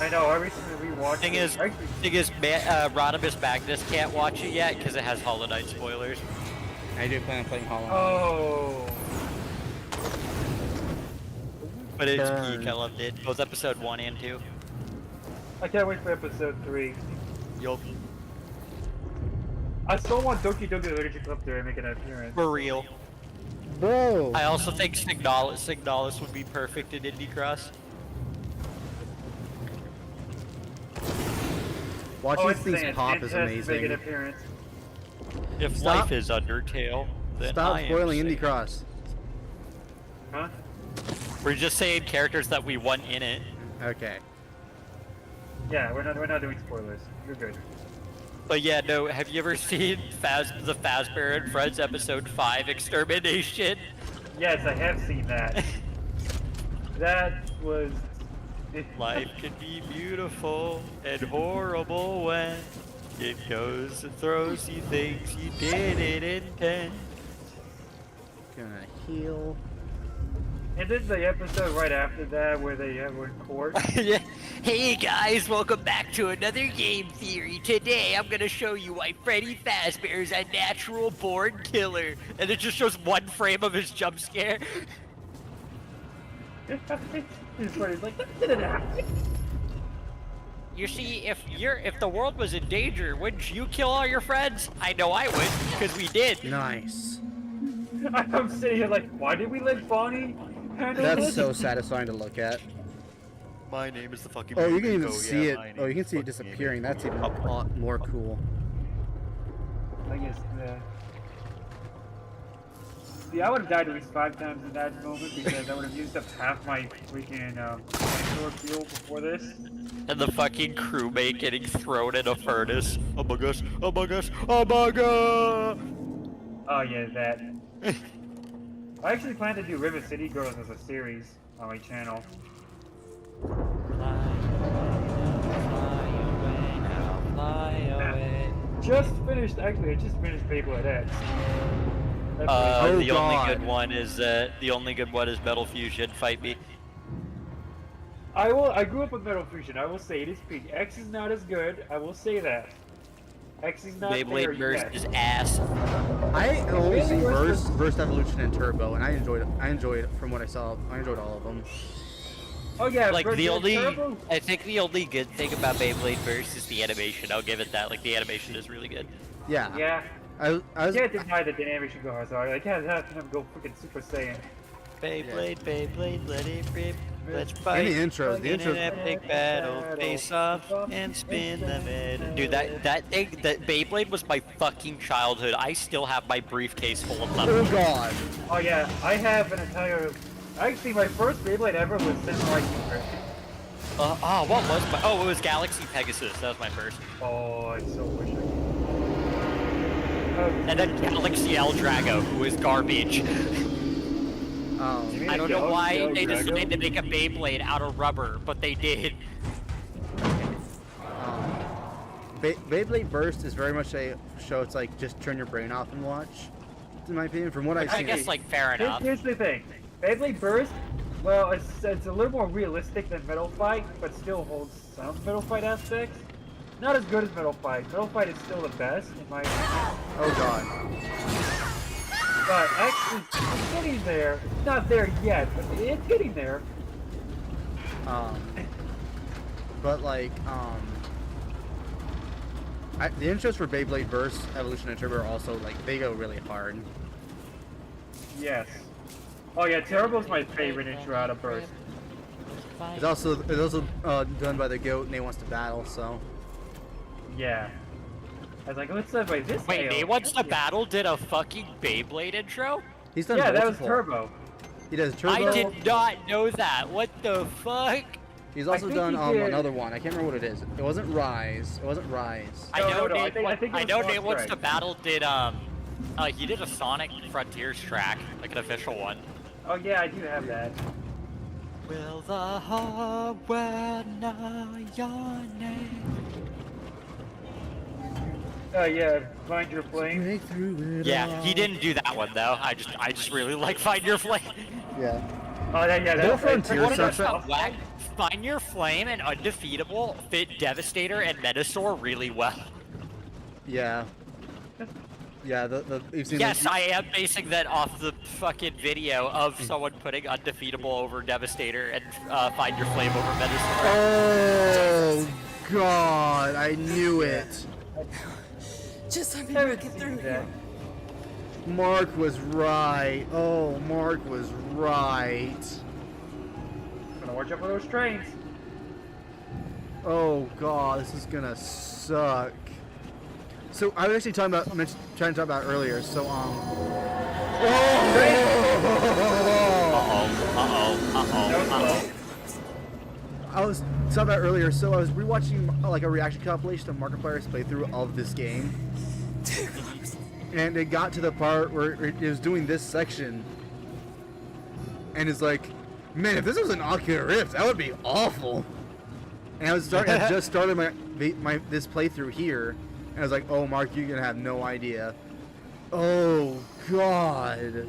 I know, I recently rewatched Thing it. is, Rodimus Magnus can't watch it yet because it has Hollow Knight spoilers. I do plan on playing Hollow Knight. Oh. But it's Burn. peak. I loved it. Both episode 1 and 2. I can't wait for episode 3. Yup. I still want Doki Doki Literature Club to make an appearance. For real. Bro! I also think Signalis would be perfect in Indie Cross. Watching it's things saying pop is Vince has to make an amazing. appearance. If Stop. life is Undertale, then Stop I am spoiling Indie saying- Cross. Huh? We're just saying characters that we want in it. Okay. Yeah, we're not doing spoilers. You're good. But yeah, no, have you ever seen the Fazbear and Friends episode 5 Extermination? Yes, I have seen that. That was. Life can be beautiful and horrible when it goes and throws you things you didn't intend. Gonna heal. And then the episode right after that where they were in court. Yeah. Hey guys, welcome back to another game theory. Today I'm gonna show you why Freddy Fazbear is a natural born killer. And it just shows one frame of his jump scare. It's funny. It's like, that didn't happen. You see, if the world was in danger, wouldn't you kill all your friends? I know I would, because we did. Nice. I'm sitting here like, why did we let Bonnie handle That's this? so satisfying to look at. My name is the fucking. Oh, you can even see it. Oh, you can see it disappearing. That's even more cool. I guess, I would have died at least 5 times in that moment because I would have used up half my freaking flamethrower fuel before this. And the fucking crewmate getting thrown in a furnace. Oh my gosh, oh my gosh, oh my god! Oh yeah, that. I actually plan to do River City Girls as a series on my channel. Just finished, actually, I just finished Beyblade X. That's Oh, the only God. good one is Metal Fusion. Fight me. I grew up with Metal Fusion. I will say it is peak. X is not as good. I will say that. X is not there Beyblade Burst yet. is ass. I only see Burst was- Burst Evolution and Turbo, and I enjoyed it. I enjoyed from what I saw. I enjoyed all of them. Oh yeah, Like Burst the was only, terrible. I think the only good thing about Beyblade Burst is the animation. I'll give it that. Like the animation is really good. Yeah. Yeah. I was. Can't deny that the animation go hard, so I can't have him go freaking Super Saiyan. Beyblade, Beyblade, let it rip. Let's In fight. the intros, the In an intros. epic battle, face off and spin the mid. Dude, that Beyblade was my fucking childhood. I still have my briefcase full of them. Oh God. Oh yeah, I have an entire. Actually, my first Beyblade ever was Samurai Super. What was my? Oh, it was Galaxy Pegasus. That was my first. Oh, I so wish I could. And then Galaxy El Drago, who is garbage. mean I don't know Galaxy why El they Drago? decided to make a Beyblade out of rubber, but they did. Beyblade Burst is very much a show. It's like just turn your brain off and watch. In my opinion, from what I've I seen. guess, like, fair enough. Here's the thing. Beyblade Burst, well, it's a little more realistic than Metal Fight, but still holds some Metal Fight aspects. Not as good as Metal Fight. Metal Fight is still the best, in my opinion. Oh god. But actually, it's getting there. It's not there yet, but it's getting there. But like the intros for Beyblade Burst, Evolution, and Turbo are also like they go really hard. Yes. Oh yeah, Turbo's my favorite intro out of Burst. It's also done by the Goat, and they wants to battle. So Yeah. I was like, what's that by this? Wait, AO? They Wants to Battle did a fucking Beyblade intro? he's done Yeah, that was multiple. Turbo. He does Turbo. I did not know that. What the fuck? He's also think done he did- another one. I can't remember what it is. It wasn't Rise. It wasn't Rise. I No, know. no, I Nate think- Wa- I think it I was know. Lost Nate Wants to Strike. Battle did he did a Sonic Frontiers track, like an official one. Oh yeah, I do have that. Will the whole world know your name? Yeah, Find Your Flame. Yeah, he didn't do that one though. I just really like Find Your Flame. Yeah. Oh yeah, Little that's Frontier one of those soundtrack- stuff. Find Your Flame and Undefeatable fit Devastator and Metasaur really well. Yeah. Yeah. You've seen. Yes, I am basing that off the fucking video of someone putting Undefeatable over Devastator and Find Your Flame over Metasaur. Oh god! I knew it. Just let me Haven't make it seen through that. here. Mark was right. Oh, Mark was right. Gonna watch out for those trains. Oh god, this is gonna suck. So I was actually trying to talk about earlier. So I was talking about earlier. So I was rewatching like a reaction compilation of Markiplier's playthrough of this game, and it got to the part where it was doing this section, and it's like, man, if this was an Oculus Rift, that would be awful. And I just started my this playthrough here, and I was like, oh, Mark, you're gonna have no idea. Oh god.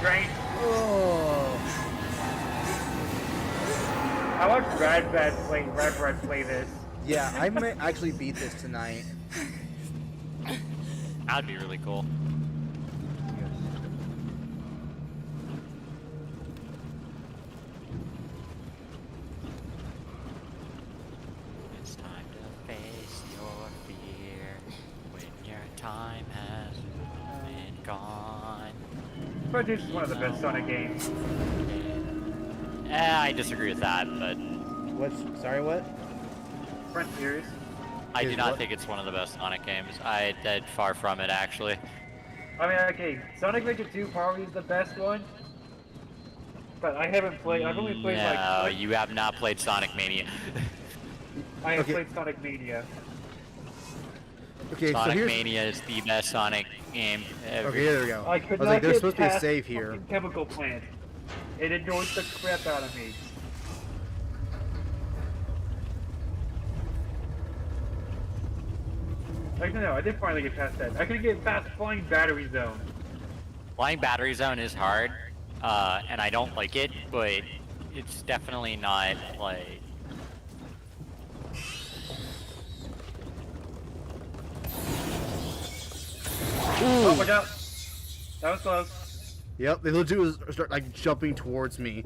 Train. Oh. I watched Brad play this. Yeah, I might actually beat this tonight. That'd be really cool. It's time to face your fear when your time has been gone. Frontiers is one of the best Sonic games. I disagree with that, but Sorry, what? Frontiers. I do Is not what? think it's one of the best Sonic games. I did far from it, actually. I mean, okay, Sonic Adventure 2 probably is the best one. But I haven't played, I've only played No, like, you have not played Sonic Mania. I have Okay. played Sonic Mania. Okay, so Sonic here's. Mania is the best Sonic game ever. Okay, there we go. I could was not like, there's get supposed to be a past save here. fucking chemical plant. It annoyed the crap out of me. Like, no, I did finally get past that. I couldn't get past Flying Battery Zone. Flying Battery Zone is hard, and I don't like it, but it's definitely not like. Oh, watch out! That was close. Yep, they'll do is start like jumping towards me.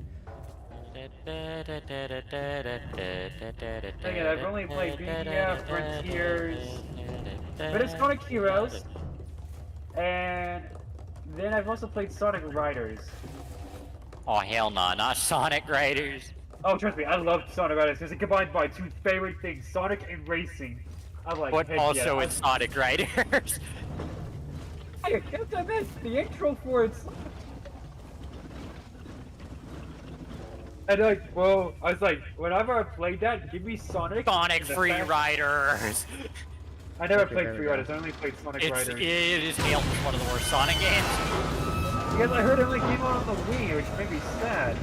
Again, I've only played BDF, Frontiers, but it's Sonic Heroes, and then I've also played Sonic Riders. Oh hell no, not Sonic Riders. Oh, trust me, I love Sonic Riders because it combines my two favorite things, Sonic and racing. I'm like, But heck also yeah. it's Sonic Riders. Hey, get the best. The intro for it's. And like, well, I was like, whenever I played that, give me Sonic. Sonic and the Free fast- Riders. I never Okay, played there we Free go. Riders. I only played Sonic It Riders. is hailed as one of the worst Sonic games. Because I heard it only came out on the Wii, which made me sad.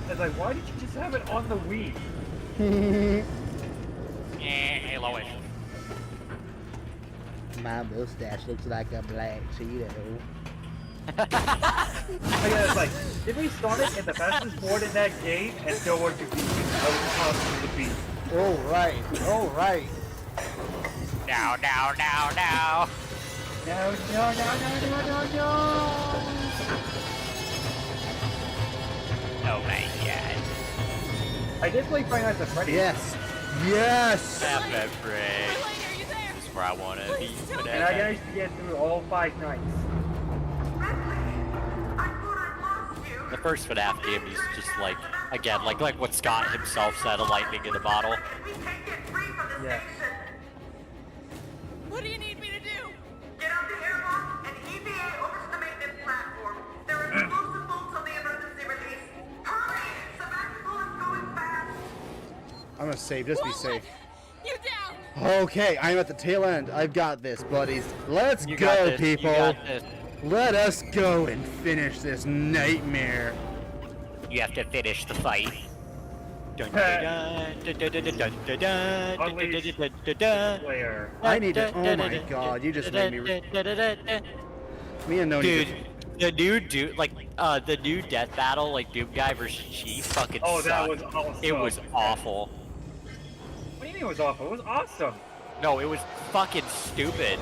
It's like, why did you just have it on the Wii? Halo-ish. My mustache looks like a black Cheeto. It's like, give me Sonic and the fastest board in that game, and no one could beat me. That was impossible to beat. All right, all right. Now. No. Oh my god. I did play Five Nights at Freddy's. Yes, yes. Have a Elaine, break. are you there? This is where I want to be. Please tell me. And I managed to get through all 5 nights. The first FNAF game is just like, again, like what Scott himself said, a lightning in a bottle. Yeah. What do you need me to do? Get out the airlock and EVA over to the maintenance platform. There are explosive bolts on the emergency release. Hurry! Sebastopol is going fast. I'm gonna save, just be Won't safe. let You down. Okay, I'm at the tail end. I've got this, buddies. Let's You got go, this, people. You got this. Let us go and finish this nightmare. You have to finish the fight. Dun, dun, dun, dun, dun, dun, dun, dun, dun, Unleash dun, dun, dun, dun. Player. I need to. Oh my god, you just made me. Me and Noni. Dude, the new dude, like, the new death battle, like Doom Guy versus Chief, fucking Oh, that sucked. was awesome. It was awful. What do you mean it was awful? It was awesome. No, it was fucking stupid.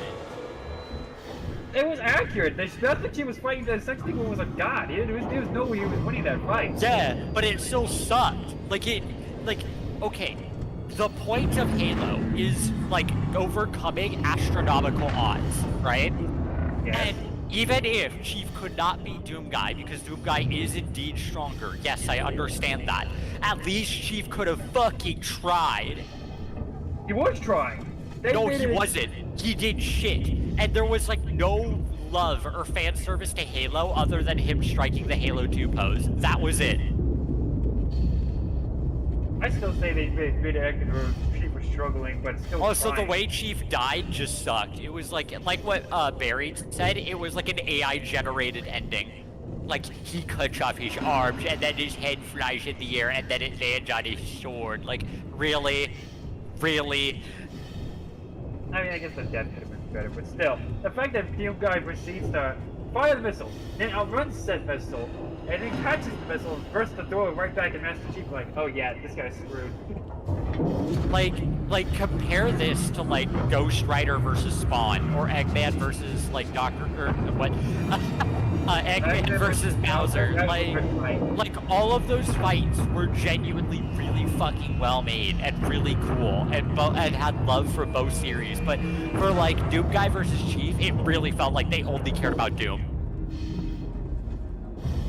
It was accurate. The stuff that she was fighting, the sex people was a god. There was no way he was winning that fight. Yeah, but it still sucked. Okay, the point of Halo is, like, overcoming astronomical odds, right? Yes. And even if Chief could not beat Doom Guy, because Doom Guy is indeed stronger, yes, I understand that. At least Chief could have fucking tried. He was trying. No, he wasn't. He did shit. And there was, like, no love or fan service to Halo other than him striking the Halo 2 pose. That was it. I still say they made it accurate where she was struggling, but still. Also, the trying. way Chief died just sucked. It was like what Barry said, it was like an AI-generated ending. Like, he cuts off his arms, and then his head flies in the air, and then it lands on his sword. Like, really? Really? I mean, I guess the death could have been better, but still, the fact that Doom Guy proceeds to fire the missile, then outruns said missile, and then catches the missile and bursts to throw it right back at Master Chief, like, oh yeah, this guy's screwed. Like, compare this to, like, Ghost Rider versus Spawn, or Eggman versus, like, Eggman versus Bowser. Like, all of those fights were genuinely really fucking well made and really cool, and had love for both series. But for, like, Doom Guy versus Chief, it really felt like they only cared about Doom.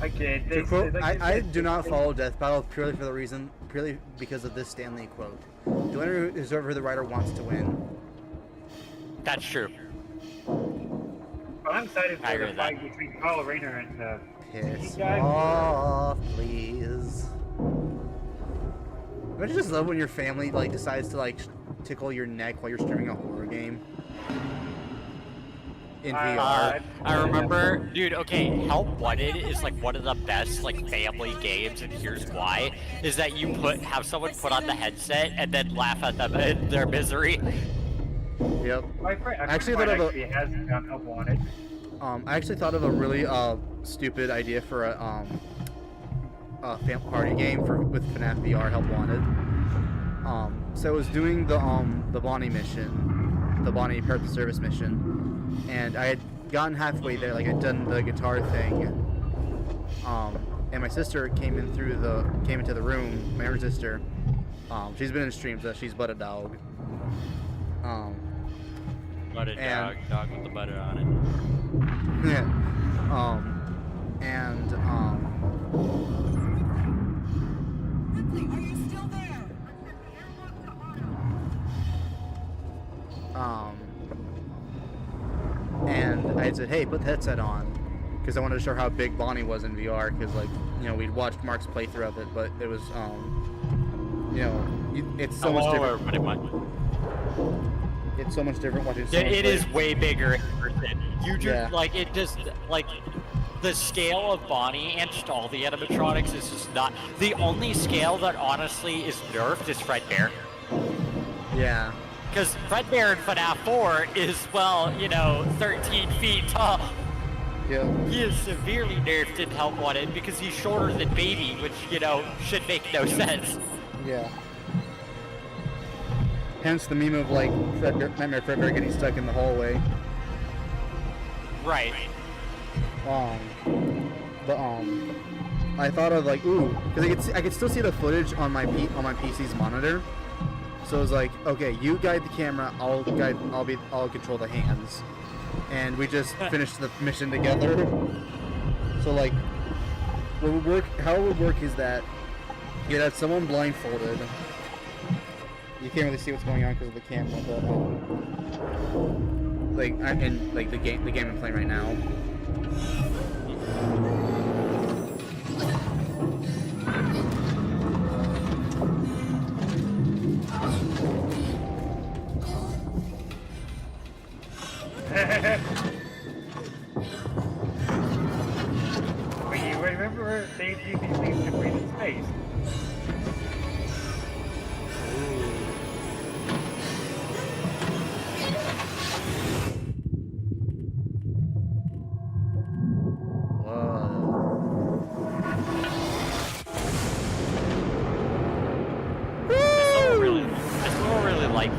I can't. To quote, I do not follow Death Battle purely because of this Stanley quote. The winner is whoever the writer wants to win. That's true. But I'm excited I for the agree with that. fight between Kyle Rayner and Piss guy- off, please. Don't you just love when your family like decides to like tickle your neck while you're streaming a horror game? In VR. I remember, dude, okay, Help Wanted is like one of the best like family games, and here's why, is that you have someone put on the headset and then laugh at them in their misery. Yep. My friend, Actually, my thought friend of actually has Help Wanted. I actually thought of a really stupid idea for a family party game with FNAF VR Help Wanted. So I was doing the Bonnie mission, the Bonnie Parent Service mission, and I had gotten halfway there, like I'd done the guitar thing, and my sister came into the room. My younger sister, she's been in streams, so she's but a dog. Butter And- dog with the butter on it. Yeah. Ripley, are you still there? And I said, hey, put the headset on. because I wanted to show how big Bonnie was in VR. Because like we'd watched Mark's playthrough of it, but it was it's so much different. It's so much different watching. It is way bigger in person. You just like it just like. The scale of Bonnie and just all the animatronics is just not... The only scale that honestly is nerfed is Fredbear. Yeah. Because Fredbear in FNAF 4 is, well, 13 feet tall. Yeah. He is severely nerfed in Help Wanted because he's shorter than Baby, which, should make no sense. Yeah. Hence the meme of, like, Nightmare Fredbear getting stuck in the hallway. Right. But I thought of like, ooh, because I could still see the footage on my PC's monitor. So I was like, okay, you guide the camera, I'll control the hands, and we just finished the mission together. So like, how it would work is that you'd have someone blindfolded. You can't really see what's going on because of the camera, but the game I'm playing right now. Wait, you remember they use these things to breathe in space?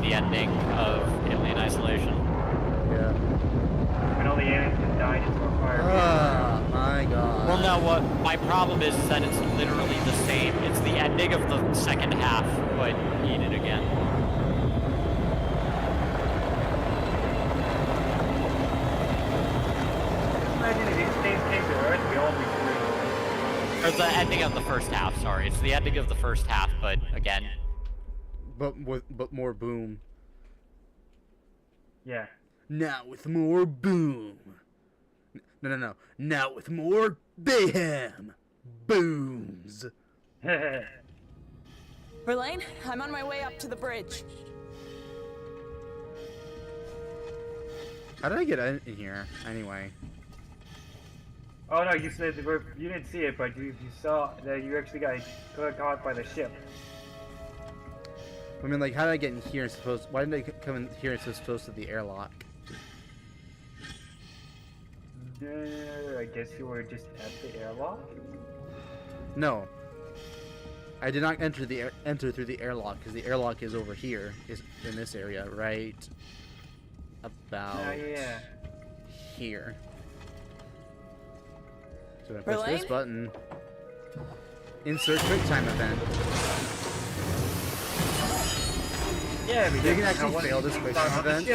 The ending of Alien Isolation. Yeah. When all the aliens just died into a fire. Oh my god. Well, no, what my problem is that it's literally the same. It's the ending of the second half, but eat it again. Imagine if these things came to Earth, we all be free. Or the ending of the first half, sorry. It's the ending of the first half, but again. But more boom. Yeah. Now with more boom. No. Now with more mayhem. Booms. Verlaine, I'm on my way up to the bridge. How did I get in here, anyway? Oh no, you said you didn't see it, but you saw that you actually got caught by the ship. I mean, like, how did I get in here? Why didn't I come in here so close to the airlock? I guess you were just at the airlock. No, I did not enter through the airlock because the airlock is over here, is in this area, right about here. So I push this button. Insert QuickTime event. Yeah, you can actually fail this QuickTime event.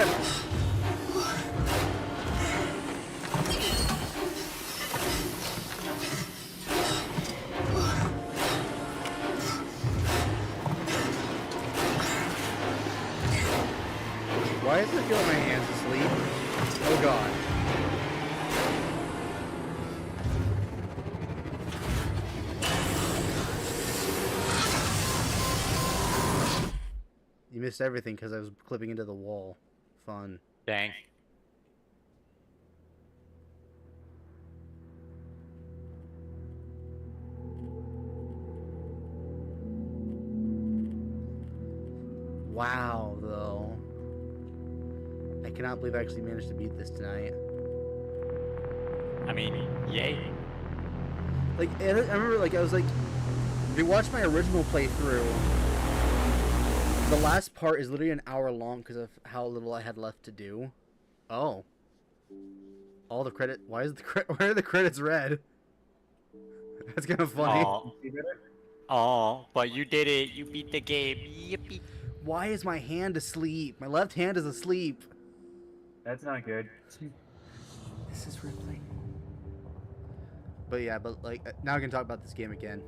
Why does it feel like my hand's asleep? Oh god. You missed everything because I was clipping into the wall. Fun. Dang. Wow, though. I cannot believe I actually managed to beat this tonight. I mean, yay. Like, I remember, like, I was like, if you watch my original playthrough, the last part is literally an hour long because of how little I had left to do. Oh. All the credit. Why are the credits red? That's kind of funny. Oh, but you did it. You beat the game. Yippee. Why is my hand asleep? My left hand is asleep. That's not good. This is rippling. But yeah, like, now I can talk about this game again.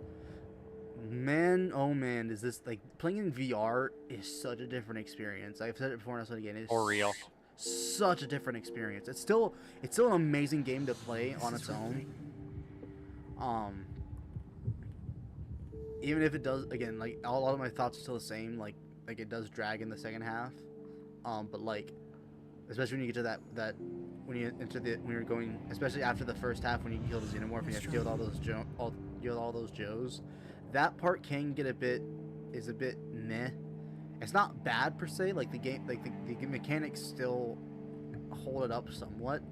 Man, oh man, is this, like, playing in VR is such a different experience. I've said it before and I'll say it again. It's For real. such a different experience. It's still an amazing game to play on its own. Even if it does, again, like a lot of my thoughts are still the same. Like it does drag in the second half. But like, especially when you get to that when you're going, especially after the first half when you kill the xenomorph and you have to deal with all those Joes, that part can get a bit meh. It's not bad per se. Like the game, like the mechanics still hold it up somewhat.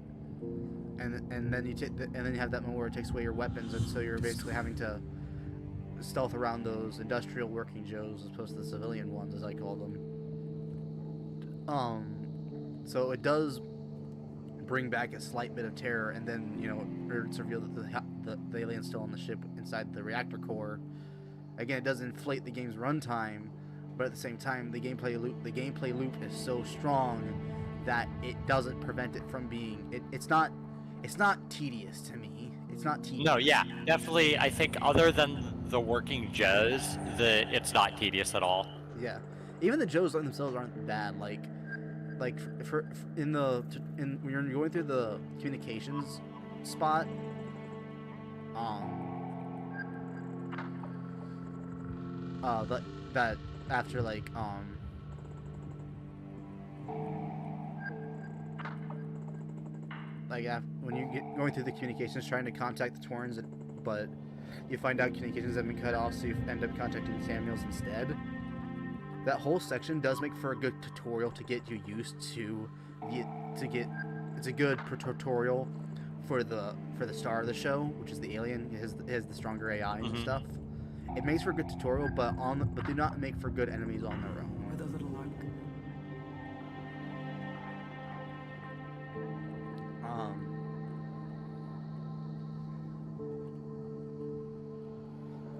And then you have that moment where it takes away your weapons, and so you're basically having to stealth around those industrial working Joes as opposed to the civilian ones, as I call them. So it does bring back a slight bit of terror, and then it's revealed that the alien's still on the ship inside the reactor core. Again, it does inflate the game's runtime, but at the same time, the gameplay loop is so strong that it doesn't prevent it from being. It's not tedious to me. It's not tedious. No, yeah, definitely. I think other than the working Joes, it's not tedious at all. Yeah, even the Joes themselves aren't bad. Like when you're going through the communications spot, that after when you get going through the communications trying to contact the Torrens, but you find out communications have been cut off, so you end up contacting Samuels instead. That whole section does make for a good tutorial to get you used to it's a good tutorial for the star of the show, which is the alien. It has the stronger AI and stuff. It makes for a good tutorial, but do not make for good enemies on their own. With a little luck.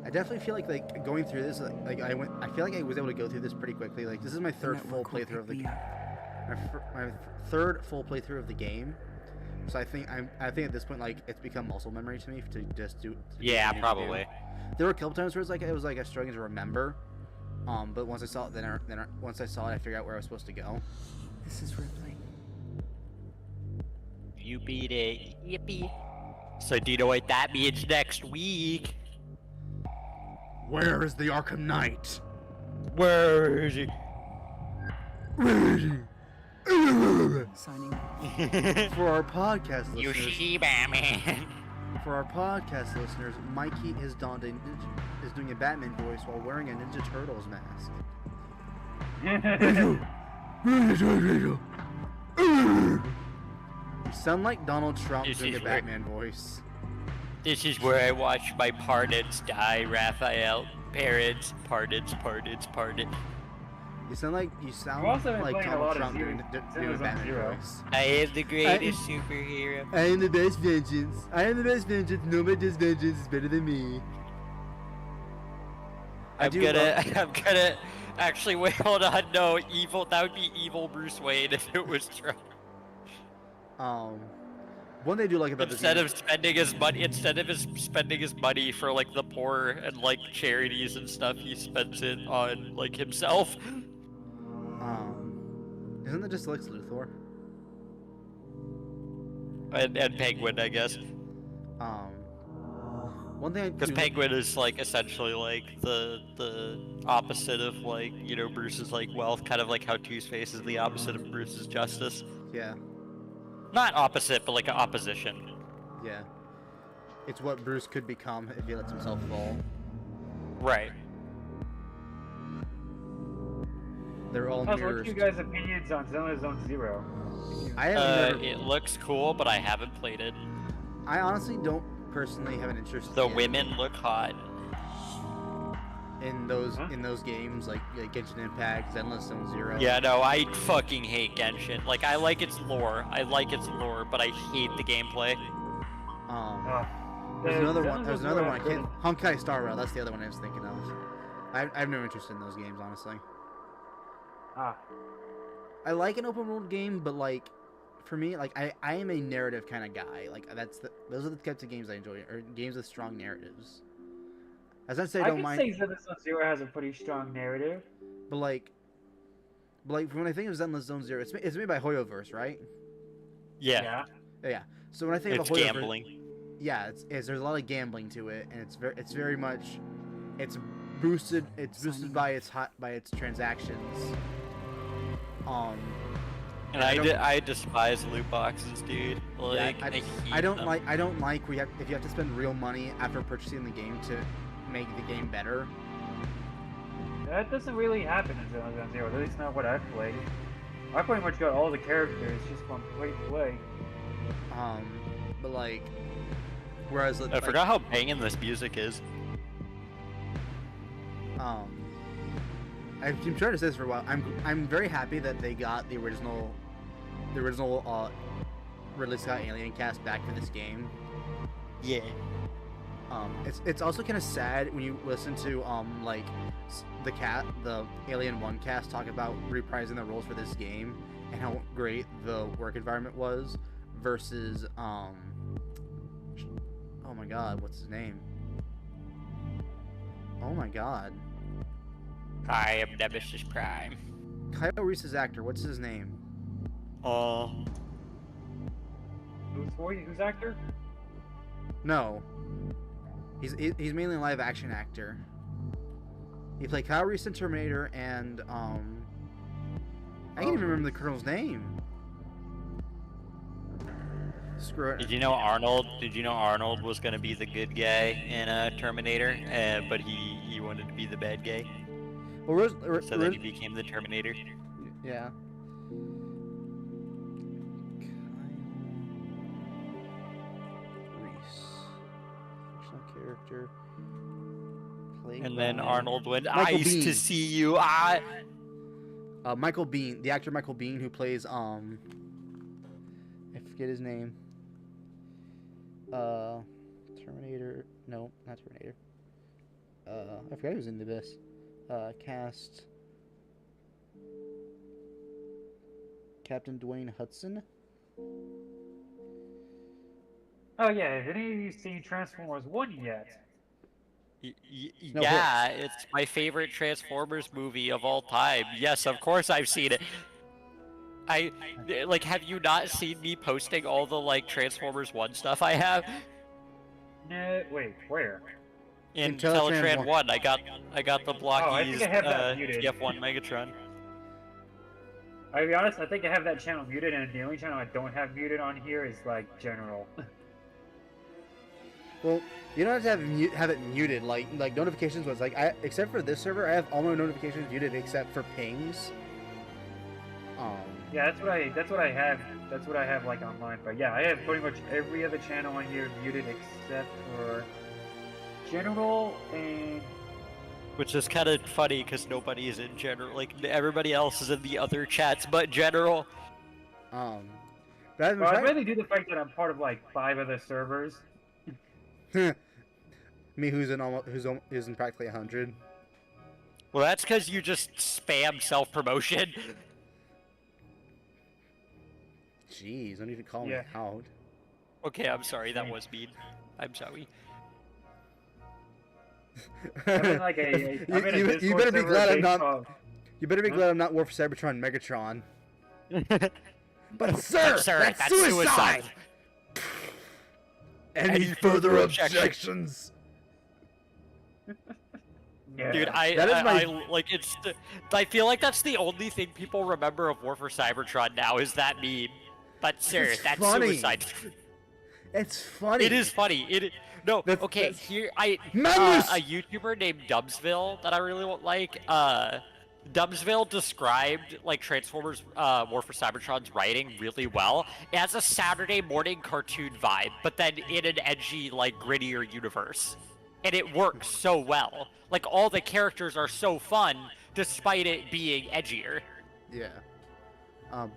I definitely feel like going through this, I feel like I was able to go through this pretty quickly. Like, this is my third full playthrough of my third full playthrough of the game. So I think at this point, like, it's become muscle memory to me to just do. Yeah, probably. There were a couple times where it was like I was struggling to remember, but once I saw it, once I saw it, I figured out where I was supposed to go. This is Ripley. You beat it. Yippee. So do you know what that means next week? Where is the Arkham Knight? Where is he? Where is he? Signing. For our podcast You listeners, see, Batman. For our podcast listeners, Mikey is doing a Batman voice while wearing a Ninja Turtles mask. You sound like Donald Trump doing a Batman voice. This is where I watch my parents die, Raphael. Parents, pardons. You sound like Donald Trump doing a Batman voice. I am the greatest superhero. I am the best vengeance. Nobody does vengeance is better than me. I'm gonna actually wait, hold on, no, that would be evil Bruce Wayne if it was Trump. One thing I do like about instead of spending his money for like the poor and like charities and stuff, he spends it on like himself. Isn't that just Lex Luthor? And Penguin, I guess. One thing because Penguin is like essentially like the opposite of like Bruce's like wealth, kind of like how Two-Face is the opposite of Bruce's justice. Yeah. Not opposite, but like an opposition. Yeah. It's what Bruce could become if he lets himself fall. Right. They're all mirrors. What are you guys' opinions on Zone Zero? It looks cool, but I haven't played it. I honestly don't personally have an interest. The women look hot. In those games like Genshin Impact, Zenless Zone Zero. Yeah, no, I fucking hate Genshin. Like, I like its lore, but I hate the gameplay. There's another one. I can't. Honkai Star Rail. That's the other one I was thinking of. I have no interest in those games, honestly. I like an open world game, but like, for me, like I am a narrative kind of guy. Like those are the types of games I enjoy, or games with strong narratives. As I say, I don't mind. I can say Zone Zero has a pretty strong narrative. But like, But like when I think of Zenless Zone Zero, it's made by Hoyoverse, right? Yeah. Yeah. So when I think It's of Hoyoverse, gambling. yeah, it's there's a lot of gambling to it, and it's very much it's boosted by its transactions. And I despise loot boxes, dude. Like, yeah, hate I don't them. like if you have to spend real money after purchasing the game to make the game better. That doesn't really happen in Zenless Zero. At least not what I've played. I pretty much got all the characters just from play. But like, whereas I forgot how banging this music is. I've been trying to say this for a while. I'm very happy that they got the original Ridley Scott Alien cast back for this game. Yeah. It's also kind of sad when you listen to like the Alien 1 cast talk about reprising the roles for this game and how great the work environment was versus oh my god, what's his name? Oh my god. I am Nemesis Prime. Kyle Reese's actor, what's his name? Who's actor? No. He's mainly a live action actor. He played Kyle Reese in Terminator and I can't even remember the Colonel's name. Screw it. Did you know Arnold was gonna be the good guy in Terminator, but he wanted to be the bad guy, Well, so then he became the Terminator. yeah. Reese. Fictional character. Played And then by Arnold went, Michael "Ice to Biehn. see you." Michael Biehn, the actor Michael Biehn, who plays I forget his name. Terminator. No, not Terminator. I forgot he was in the Abyss. Cast. Captain Dwayne Hudson. Oh yeah, have any of you seen Transformers 1 yet? No, Yeah, it's my favorite Transformers movie of all time. Yes, of course I've seen it. Have you not seen me posting all the like Transformers 1 stuff I have? No, wait, where? In Teletran Teletran 1. 1, I got the I think Blockies I have that muted. TF1 Megatron. I'll be honest, I think I have that channel muted, and the only channel I don't have muted on here is like general. Well, you don't have to have it muted. Like notifications was like except for this server, I have all my notifications muted except for pings. Yeah, that's what I have. That's what I have like on mine. But yeah, I have pretty much every other channel on here muted except for general and. Which is kind of funny because nobody is in general. Like everybody else is in the other chats, but general. But I've been Well, I trying- really do the fact that I'm part of like 5 other servers. Me, who's in practically 100. Well, that's because you just spam self-promotion. Jeez, don't even call Yeah. me out. Okay, I'm sorry. That was mean. I'm sorry. I'm in like I'm in a You Discord better be server glad I'm based not. off- You better be glad I'm not War for Cybertron Megatron. But sir, Sir, that's suicide. Any further objections? Yeah. Dude, That is I feel like that's the only thing people remember of War for Cybertron now is that meme. But sir, It's that's funny. suicide. It's funny. It is funny. No, That's- okay, that's- here Madness! a YouTuber named Dubsville that I really like. Dubsville described like Transformers War for Cybertron's writing really well. It has a Saturday morning cartoon vibe, but then in an edgy, like grittier universe. And it works so well. Like all the characters are so fun despite it being edgier. Yeah.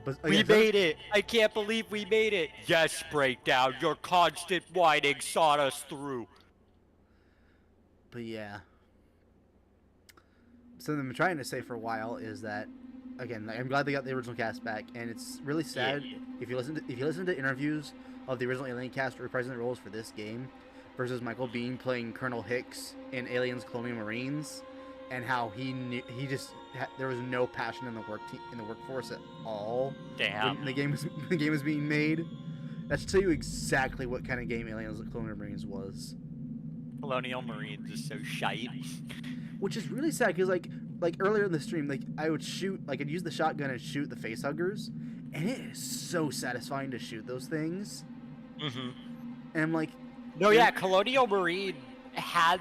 But We again, made it! I can't believe we made it! Yes, Breakdown, your constant whining sought us through. But yeah. Something I've been trying to say for a while is that, again, I'm glad they got the original cast back, and it's really sad if you listen to interviews of the original Alien cast reprising the roles for this game versus Michael Biehn playing Colonel Hicks in Aliens Colonial Marines. and how he just there was no passion in the workforce at all. Damn. When the game was being made. That should tell you exactly what kind of game Aliens: Colonial Marines was. Colonial Marines is so shite. Which is really sad because like earlier in the stream, like I'd use the shotgun and shoot the facehuggers, and it is so satisfying to shoot those things. Mm-hmm. And I'm like, No, yeah, Colonial Marine had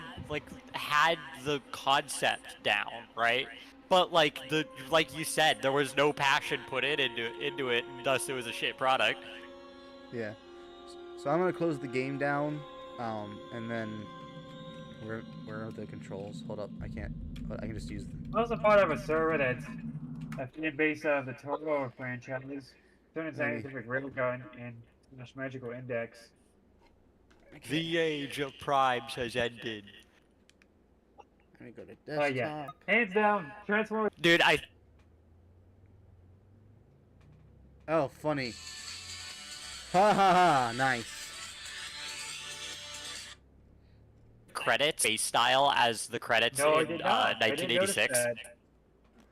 the concept down, right? But like you said, there was no passion put into it, and thus it was a shit product. yeah. So I'm gonna close the game down, and then where are the controls? Hold up, I can just use. I'm also part of a server that's a fan base of the Turbo franchise, Turn Scientific Railgun, and Magical Index. The age of primes has ended. Let me go to Oh desktop. yeah, hands down, Transformers. Dude, Oh, funny. Ha ha ha! Nice. credits base style as the credits No, I in did not. I didn't notice 1986. that.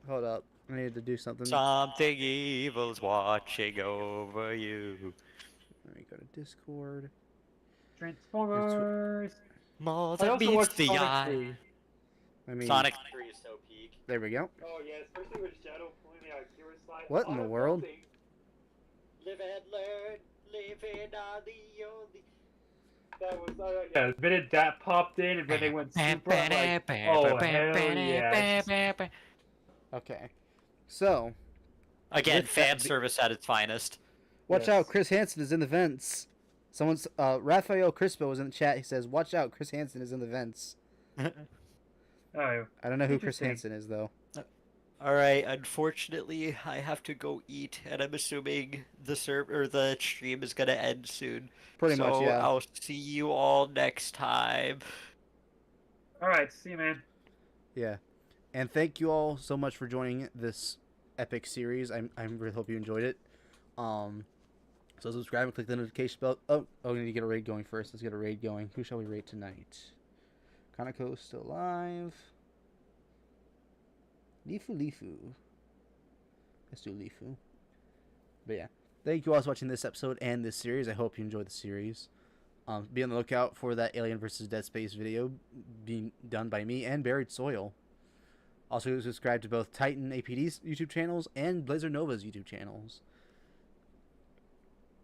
Hold up, I needed to do something. Something evil's watching over you. Let me go to Discord. Transformers. More I than also meets watched the Sonic eye. 3. I mean, Sonic 3 is so peak. there we go. Oh yeah, especially with Shadow pulling the Akira slide. What in the world? Live and learn, living on the only. That was yeah. The minute that popped in, and then they went super. I'm like, oh hell yeah! Okay, so Again, With fan that- service at its finest. watch Yes. out, Chris Hansen is in the vents. Someone's Rafael Crispo was in the chat. He says, "Watch out, Chris Hansen is in the vents." Oh, I don't know who Chris Interesting. Hansen is though. Alright, unfortunately, I have to go eat, and I'm assuming the stream is gonna end soon. Pretty much, So yeah. I'll see you all next time. all right, see you, man. Yeah, and thank you all so much for joining this epic series. I really hope you enjoyed it. So subscribe and click the notification bell. Oh, we need to get a raid going first. Let's get a raid going. Who shall we raid tonight? Kanako still alive. Lifu. Let's do Lifu. But yeah, thank you all for watching this episode and this series. I hope you enjoyed the series. Be on the lookout for that Alien vs. Dead Space video being done by me and Buried Soil. Also subscribe to both Titan APD's YouTube channels and Blazer Nova's YouTube channels.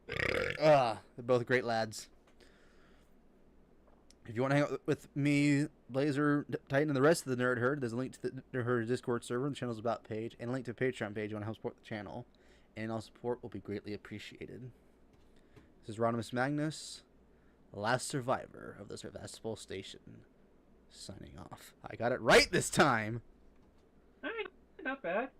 They're both great lads. If you want to hang out with me, Blazer, Titan, and the rest of the Nerd Herd, there's a link to the Nerd Herd Discord server, the channel's About page, and a link to the Patreon page if you want to help support the channel. And all support will be greatly appreciated. This is Rodimus Magnus, the last survivor of the Sevastopol Station, signing off. I got it right this time! All right, not bad.